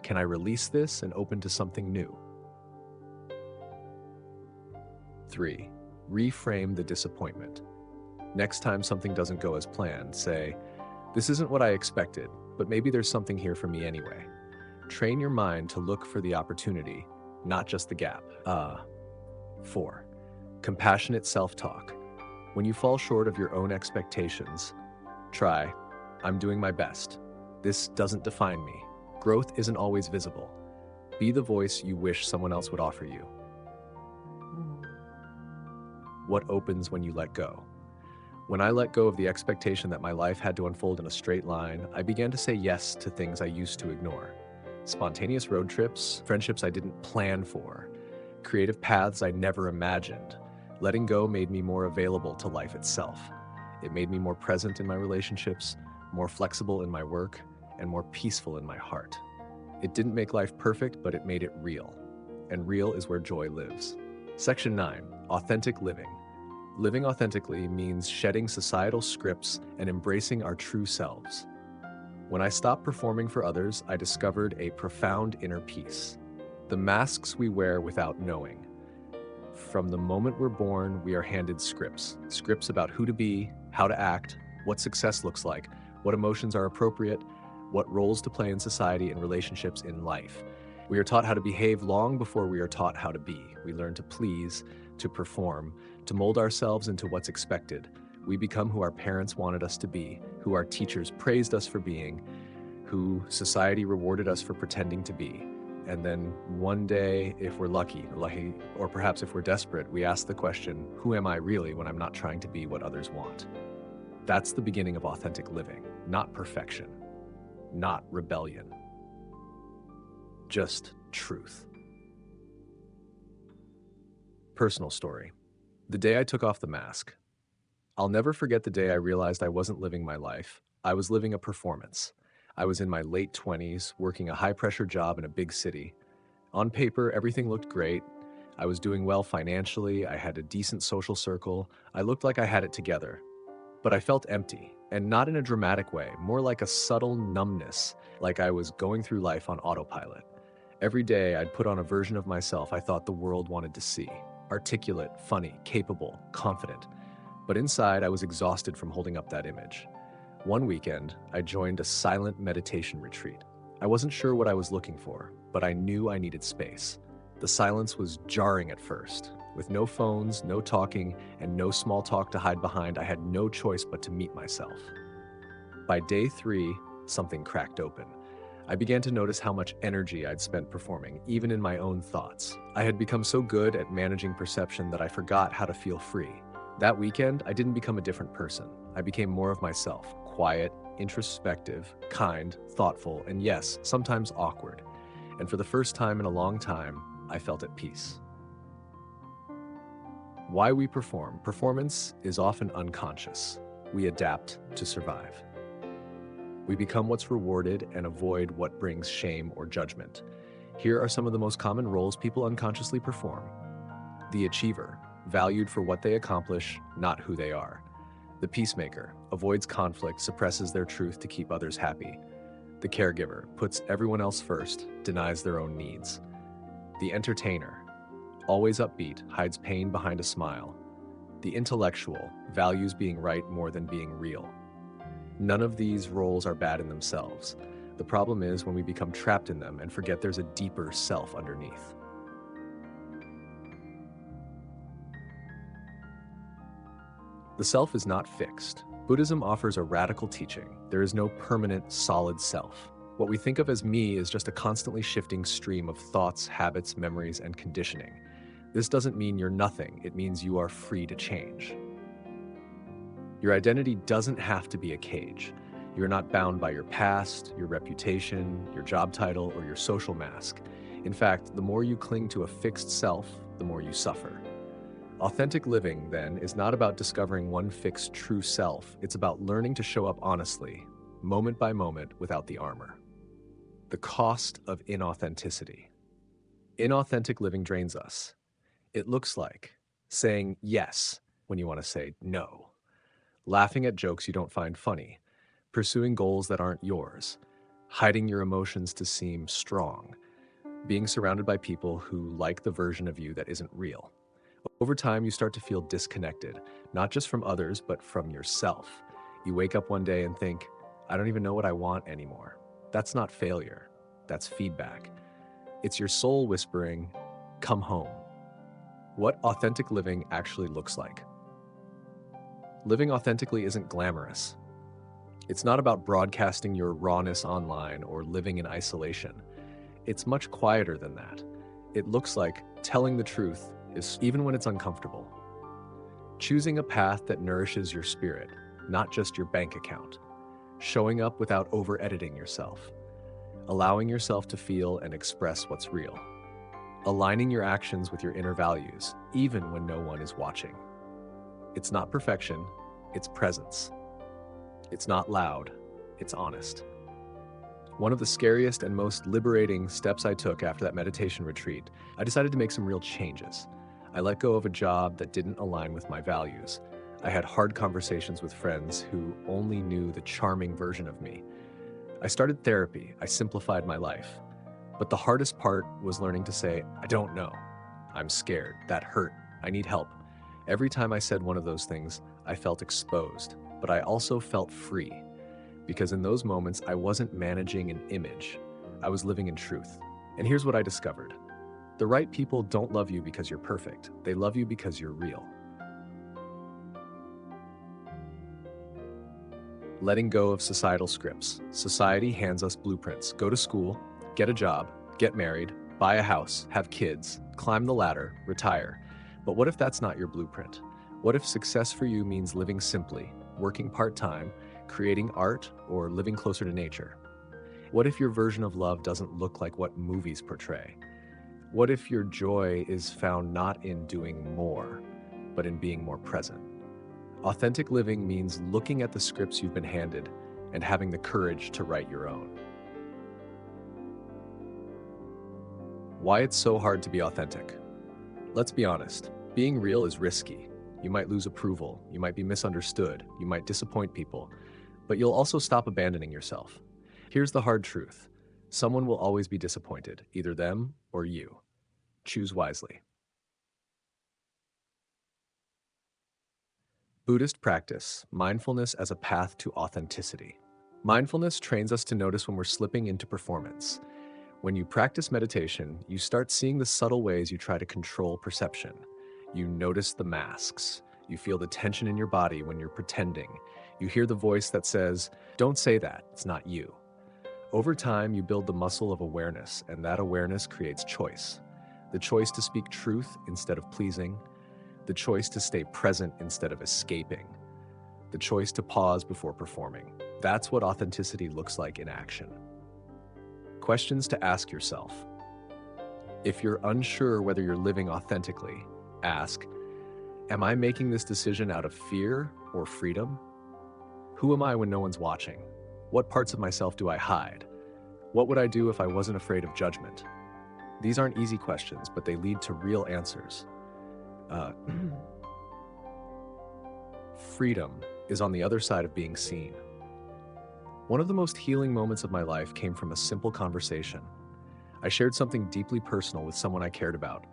Can I release this and open to something new? 3. Reframe the disappointment. Next time something doesn't go as planned, say, this isn't what I expected, but maybe there's something here for me anyway. Train your mind to look for the opportunity, not just the gap. 4. Compassionate self-talk. When you fall short of your own expectations, try, I'm doing my best. This doesn't define me. Growth isn't always visible. Be the voice you wish someone else would offer you. What opens when you let go? When I let go of the expectation that my life had to unfold in a straight line, I began to say yes to things I used to ignore. Spontaneous road trips, friendships I didn't plan for, creative paths I never imagined. Letting go made me more available to life itself. It made me more present in my relationships, more flexible in my work, and more peaceful in my heart. It didn't make life perfect, but it made it real. And real is where joy lives. Section 9, Authentic Living. Living authentically means shedding societal scripts and embracing our true selves. When I stopped performing for others, I discovered a profound inner peace. The masks we wear without knowing. From the moment we're born, we are handed scripts. Scripts about who to be, how to act, what success looks like, what emotions are appropriate, what roles to play in society and relationships in life. We are taught how to behave long before we are taught how to be. We learn to please, to perform, to mold ourselves into what's expected. We become who our parents wanted us to be, who our teachers praised us for being, who society rewarded us for pretending to be. And then one day, if we're lucky, or perhaps if we're desperate, we ask the question, who am I really when I'm not trying to be what others want? That's the beginning of authentic living, not perfection, not rebellion, just truth. Personal story. The day I took off the mask, I'll never forget the day I realized I wasn't living my life. I was living a performance. I was in my late 20s, working a high pressure job in a big city. On paper, everything looked great. I was doing well financially, I had a decent social circle, I looked like I had it together. But I felt empty, and not in a dramatic way, more like a subtle numbness, like I was going through life on autopilot. Every day, I'd put on a version of myself I thought the world wanted to see: articulate, funny, capable, confident. But inside, I was exhausted from holding up that image. One weekend, I joined a silent meditation retreat. I wasn't sure what I was looking for, but I knew I needed space. The silence was jarring at first. With no phones, no talking, and no small talk to hide behind, I had no choice but to meet myself. By day 3, something cracked open. I began to notice how much energy I'd spent performing, even in my own thoughts. I had become so good at managing perception that I forgot how to feel free. That weekend, I didn't become a different person. I became more of myself: quiet, introspective, kind, thoughtful, and yes, sometimes awkward. And for the first time in a long time, I felt at peace. Why we perform. Performance is often unconscious. We adapt to survive. We become what's rewarded and avoid what brings shame or judgment. Here are some of the most common roles people unconsciously perform. The achiever, valued for what they accomplish, not who they are. The peacemaker, avoids conflict, suppresses their truth to keep others happy. The caregiver, puts everyone else first, denies their own needs. The entertainer, always upbeat, hides pain behind a smile. The intellectual, values being right more than being real. None of these roles are bad in themselves. The problem is when we become trapped in them and forget there's a deeper self underneath. The self is not fixed. Buddhism offers a radical teaching. There is no permanent, solid self. What we think of as me is just a constantly shifting stream of thoughts, habits, memories, and conditioning. This doesn't mean you're nothing. It means you are free to change. Your identity doesn't have to be a cage. You're not bound by your past, your reputation, your job title, or your social mask. In fact, the more you cling to a fixed self, the more you suffer. Authentic living, then, is not about discovering one fixed true self. It's about learning to show up honestly, moment by moment, without the armor. The cost of inauthenticity. Inauthentic living drains us. It looks like saying yes when you want to say no, laughing at jokes you don't find funny, pursuing goals that aren't yours, hiding your emotions to seem strong, being surrounded by people who like the version of you that isn't real. Over time, you start to feel disconnected, not just from others, but from yourself. You wake up one day and think, I don't even know what I want anymore. That's not failure. That's feedback. It's your soul whispering, come home. What authentic living actually looks like. Living authentically isn't glamorous. It's not about broadcasting your rawness online or living in isolation. It's much quieter than that. It looks like telling the truth even when it's uncomfortable. Choosing a path that nourishes your spirit, not just your bank account. Showing up without over-editing yourself. Allowing yourself to feel and express what's real. Aligning your actions with your inner values, even when no one is watching. It's not perfection, it's presence. It's not loud, it's honest. One of the scariest and most liberating steps I took after that meditation retreat, I decided to make some real changes. I let go of a job that didn't align with my values. I had hard conversations with friends who only knew the charming version of me. I started therapy. I simplified my life. But the hardest part was learning to say, I don't know. I'm scared. That hurt. I need help. Every time I said one of those things, I felt exposed, but I also felt free. Because in those moments, I wasn't managing an image. I was living in truth. And here's what I discovered. The right people don't love you because you're perfect. They love you because you're real. Letting go of societal scripts. Society hands us blueprints. Go to school, get a job, get married, buy a house, have kids, climb the ladder, retire. But what if that's not your blueprint? What if success for you means living simply, working part-time, creating art, or living closer to nature? What if your version of love doesn't look like what movies portray? What if your joy is found not in doing more, but in being more present? Authentic living means looking at the scripts you've been handed and having the courage to write your own. Why it's so hard to be authentic. Let's be honest, being real is risky. You might lose approval, you might be misunderstood, you might disappoint people, but you'll also stop abandoning yourself. Here's the hard truth. Someone will always be disappointed, either them or you. Choose wisely. Buddhist practice, mindfulness as a path to authenticity. Mindfulness trains us to notice when we're slipping into performance. When you practice meditation, you start seeing the subtle ways you try to control perception. You notice the masks. You feel the tension in your body when you're pretending. You hear the voice that says, "Don't say that, it's not you." Over time, you build the muscle of awareness, and that awareness creates choice. The choice to speak truth instead of pleasing. The choice to stay present instead of escaping. The choice to pause before performing. That's what authenticity looks like in action. Questions to ask yourself. If you're unsure whether you're living authentically, ask, am I making this decision out of fear or freedom? Who am I when no one's watching? What parts of myself do I hide? What would I do if I wasn't afraid of judgment? These aren't easy questions, but they lead to real answers. Freedom is on the other side of being seen. One of the most healing moments of my life came from a simple conversation. I shared something deeply personal with someone I cared about,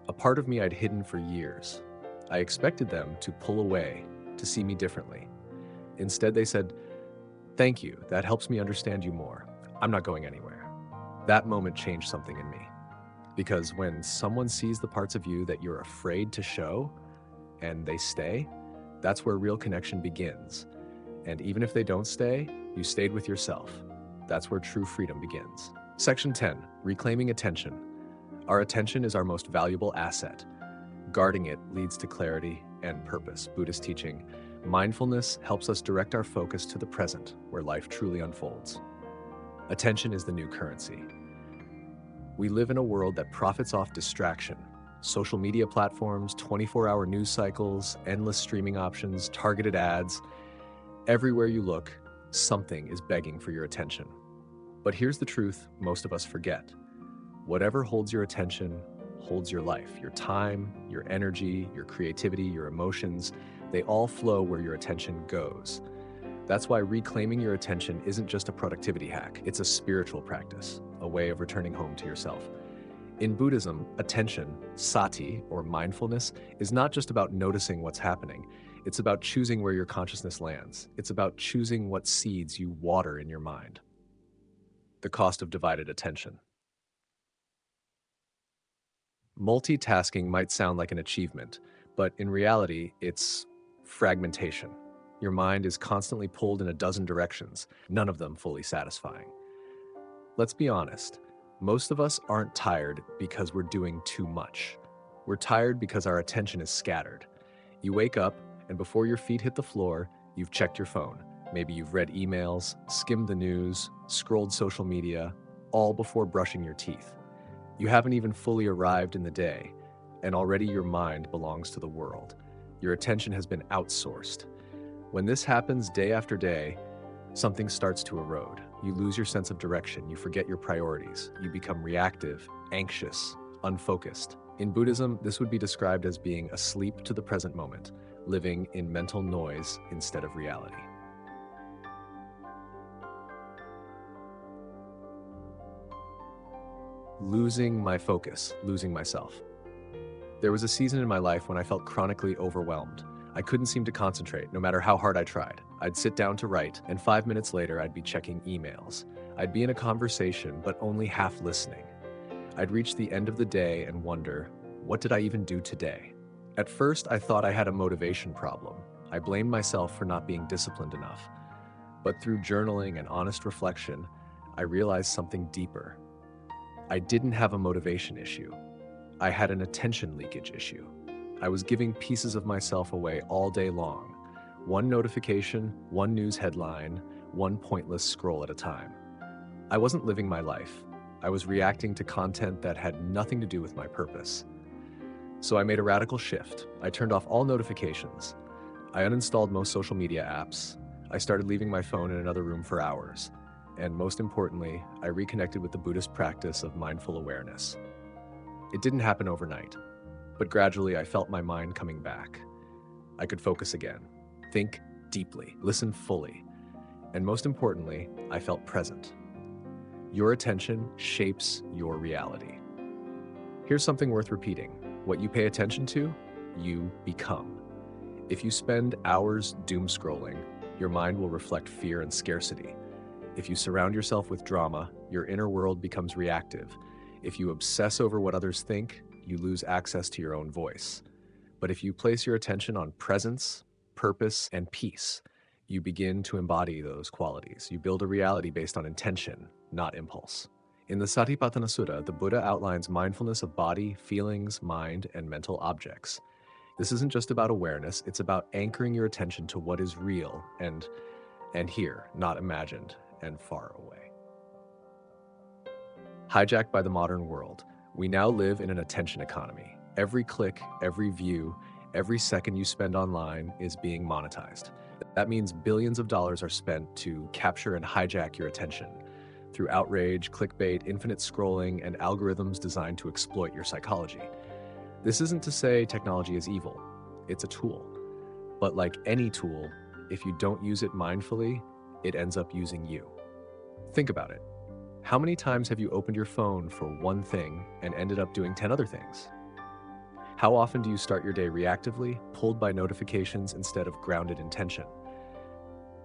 a part of me I'd hidden for years. I expected them to pull away, to see me differently. Instead, they said, "Thank you, that helps me understand you more. I'm not going anywhere." That moment changed something in me. Because when someone sees the parts of you that you're afraid to show, and they stay, that's where real connection begins. And even if they don't stay, you stayed with yourself. That's where true freedom begins. Section 10, reclaiming attention. Our attention is our most valuable asset. Guarding it leads to clarity and purpose. Buddhist teaching. Mindfulness helps us direct our focus to the present, where life truly unfolds. Attention is the new currency. We live in a world that profits off distraction. Social media platforms, 24-hour news cycles, endless streaming options, targeted ads. Everywhere you look, something is begging for your attention. But here's the truth most of us forget. Whatever holds your attention holds your life. Your time, your energy, your creativity, your emotions, they all flow where your attention goes. That's why reclaiming your attention isn't just a productivity hack, it's a spiritual practice, a way of returning home to yourself. In Buddhism, attention, sati, or mindfulness, is not just about noticing what's happening. It's about choosing where your consciousness lands. It's about choosing what seeds you water in your mind. The cost of divided attention. Multitasking might sound like an achievement, but in reality, it's fragmentation. Your mind is constantly pulled in a dozen directions, none of them fully satisfying. Let's be honest. Most of us aren't tired because we're doing too much. We're tired because our attention is scattered. You wake up, and before your feet hit the floor, you've checked your phone. Maybe you've read emails, skimmed the news, scrolled social media, all before brushing your teeth. You haven't even fully arrived in the day, and already your mind belongs to the world. Your attention has been outsourced. When this happens day after day, something starts to erode. You lose your sense of direction, you forget your priorities, you become reactive, anxious, unfocused. In Buddhism, this would be described as being asleep to the present moment, living in mental noise instead of reality. Losing my focus, losing myself. There was a season in my life when I felt chronically overwhelmed. I couldn't seem to concentrate, no matter how hard I tried. I'd sit down to write, and 5 minutes later, I'd be checking emails. I'd be in a conversation, but only half listening. I'd reach the end of the day and wonder, what did I even do today? At first, I thought I had a motivation problem. I blamed myself for not being disciplined enough. But through journaling and honest reflection, I realized something deeper. I didn't have a motivation issue. I had an attention leakage issue. I was giving pieces of myself away all day long. One notification, one news headline, one pointless scroll at a time. I wasn't living my life. I was reacting to content that had nothing to do with my purpose. So I made a radical shift. I turned off all notifications. I uninstalled most social media apps. I started leaving my phone in another room for hours. And most importantly, I reconnected with the Buddhist practice of mindful awareness. It didn't happen overnight, but gradually I felt my mind coming back. I could focus again, think deeply, listen fully, and most importantly, I felt present. Your attention shapes your reality. Here's something worth repeating. What you pay attention to, you become. If you spend hours doom scrolling, your mind will reflect fear and scarcity. If you surround yourself with drama, your inner world becomes reactive. If you obsess over what others think, you lose access to your own voice. But if you place your attention on presence, purpose, and peace, you begin to embody those qualities. You build a reality based on intention, not impulse. In the Satipatthana Sutta, the Buddha outlines mindfulness of body, feelings, mind, and mental objects. This isn't just about awareness, it's about anchoring your attention to what is real and here, not imagined and far away. Hijacked by the modern world, we now live in an attention economy. Every click, every view, every second you spend online is being monetized. That means billions of dollars are spent to capture and hijack your attention through outrage, clickbait, infinite scrolling, and algorithms designed to exploit your psychology. This isn't to say technology is evil. It's a tool. But like any tool, if you don't use it mindfully, it ends up using you. Think about it. How many times have you opened your phone for one thing and ended up doing 10 other things? How often do you start your day reactively, pulled by notifications instead of grounded intention?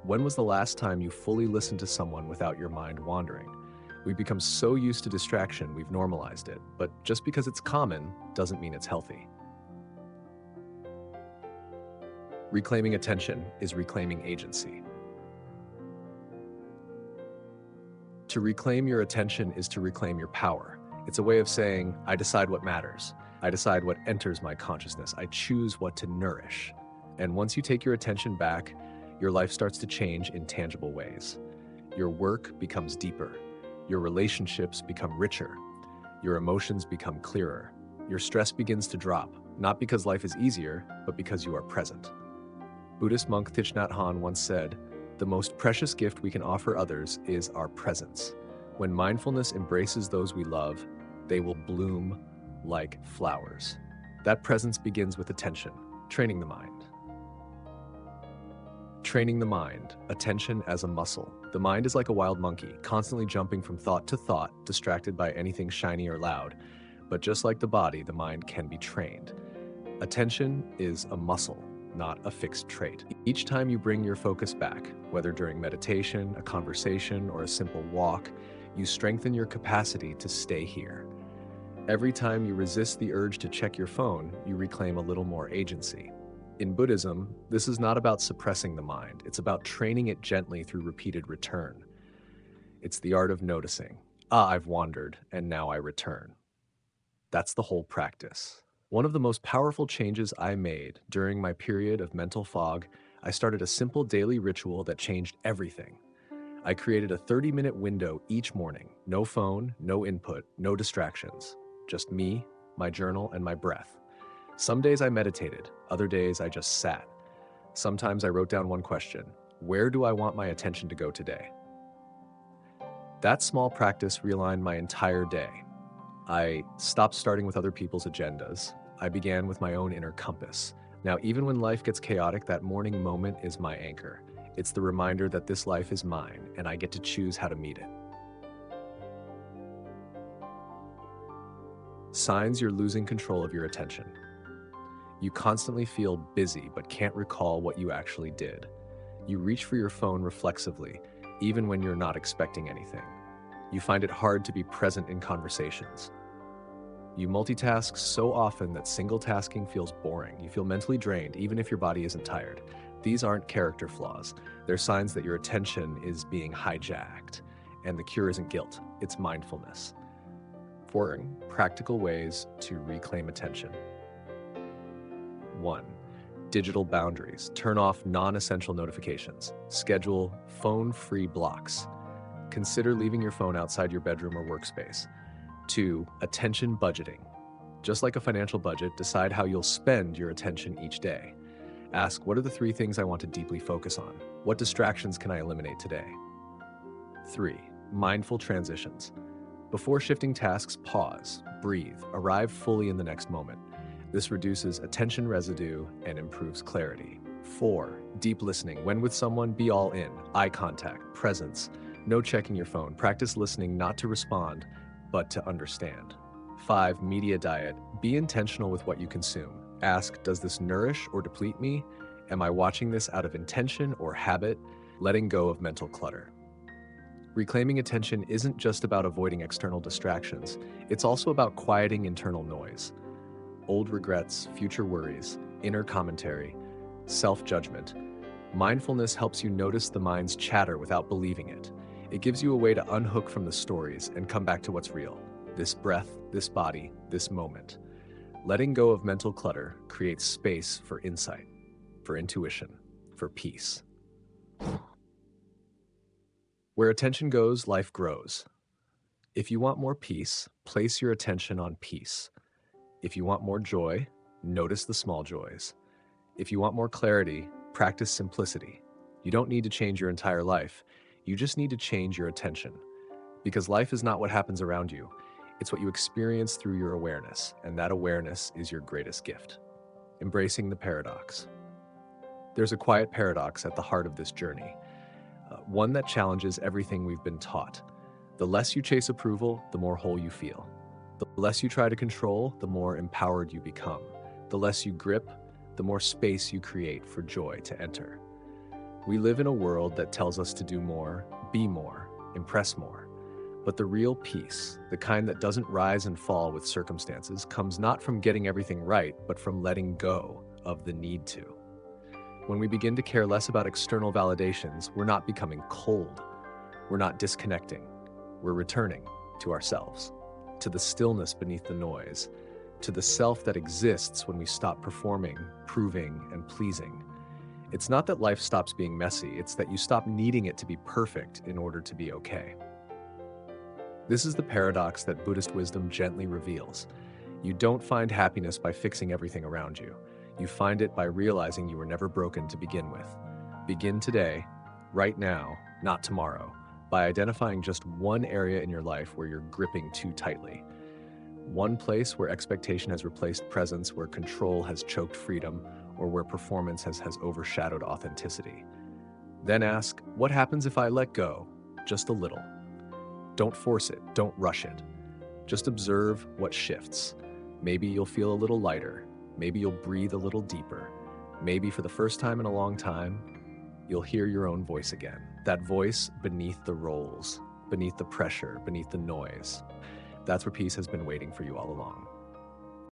When was the last time you fully listened to someone without your mind wandering? We've become so used to distraction, we've normalized it, but just because it's common doesn't mean it's healthy. Reclaiming attention is reclaiming agency. To reclaim your attention is to reclaim your power. It's a way of saying, I decide what matters. I decide what enters my consciousness. I choose what to nourish. And once you take your attention back, your life starts to change in tangible ways. Your work becomes deeper. Your relationships become richer. Your emotions become clearer. Your stress begins to drop, not because life is easier, but because you are present. Buddhist monk Thich Nhat Hanh once said, "The most precious gift we can offer others is our presence. When mindfulness embraces those we love, they will bloom like flowers." That presence begins with attention, training the mind. Training the mind, attention as a muscle. The mind is like a wild monkey, constantly jumping from thought to thought, distracted by anything shiny or loud. But just like the body, the mind can be trained. Attention is a muscle, not a fixed trait. Each time you bring your focus back, whether during meditation, a conversation, or a simple walk, you strengthen your capacity to stay here. Every time you resist the urge to check your phone, you reclaim a little more agency. In Buddhism, this is not about suppressing the mind. It's about training it gently through repeated return. It's the art of noticing. I've wandered, and now I return. That's the whole practice. One of the most powerful changes I made during my period of mental fog, I started a simple daily ritual that changed everything. I created a 30-minute window each morning. No phone, no input, no distractions. Just me, my journal, and my breath. Some days I meditated, other days I just sat. Sometimes I wrote down one question: where do I want my attention to go today? That small practice realigned my entire day. I stopped starting with other people's agendas. I began with my own inner compass. Now, even when life gets chaotic, that morning moment is my anchor. It's the reminder that this life is mine, and I get to choose how to meet it. Signs you're losing control of your attention. You constantly feel busy but can't recall what you actually did. You reach for your phone reflexively, even when you're not expecting anything. You find it hard to be present in conversations. You multitask so often that single tasking feels boring. You feel mentally drained, even if your body isn't tired. These aren't character flaws. They're signs that your attention is being hijacked. And the cure isn't guilt, it's mindfulness. 4 practical ways to reclaim attention. 1. Digital boundaries. Turn off non-essential notifications. Schedule phone-free blocks. Consider leaving your phone outside your bedroom or workspace. 2. Attention budgeting. Just like a financial budget, decide how you'll spend your attention each day. Ask, what are the 3 things I want to deeply focus on? What distractions can I eliminate today? 3. Mindful transitions. Before shifting tasks, pause, breathe, arrive fully in the next moment. This reduces attention residue and improves clarity. 4. Deep listening. When with someone, be all in. Eye contact, presence. No checking your phone. Practice listening not to respond, but to understand. 5. Media diet. Be intentional with what you consume. Ask, does this nourish or deplete me? Am I watching this out of intention or habit? Letting go of mental clutter. Reclaiming attention isn't just about avoiding external distractions. It's also about quieting internal noise. Old regrets, future worries, inner commentary, self-judgment. Mindfulness helps you notice the mind's chatter without believing it. It gives you a way to unhook from the stories and come back to what's real. This breath, this body, this moment. Letting go of mental clutter creates space for insight, for intuition, for peace. Where attention goes, life grows. If you want more peace, place your attention on peace. If you want more joy, notice the small joys. If you want more clarity, practice simplicity. You don't need to change your entire life. You just need to change your attention. Because life is not what happens around you. It's what you experience through your awareness, and that awareness is your greatest gift. Embracing the paradox. There's a quiet paradox at the heart of this journey, one that challenges everything we've been taught. The less you chase approval, the more whole you feel. The less you try to control, the more empowered you become. The less you grip, the more space you create for joy to enter. We live in a world that tells us to do more, be more, impress more. But the real peace, the kind that doesn't rise and fall with circumstances, comes not from getting everything right, but from letting go of the need to. When we begin to care less about external validations, we're not becoming cold. We're not disconnecting. We're returning to ourselves, to the stillness beneath the noise, to the self that exists when we stop performing, proving, and pleasing. It's not that life stops being messy, it's that you stop needing it to be perfect in order to be okay. This is the paradox that Buddhist wisdom gently reveals. You don't find happiness by fixing everything around you. You find it by realizing you were never broken to begin with. Begin today, right now, not tomorrow, by identifying just one area in your life where you're gripping too tightly. One place where expectation has replaced presence, where control has choked freedom, or where performance has overshadowed authenticity. Then ask, what happens if I let go? Just a little. Don't force it, don't rush it. Just observe what shifts. Maybe you'll feel a little lighter. Maybe you'll breathe a little deeper. Maybe for the first time in a long time, you'll hear your own voice again. That voice beneath the roles, beneath the pressure, beneath the noise. That's where peace has been waiting for you all along.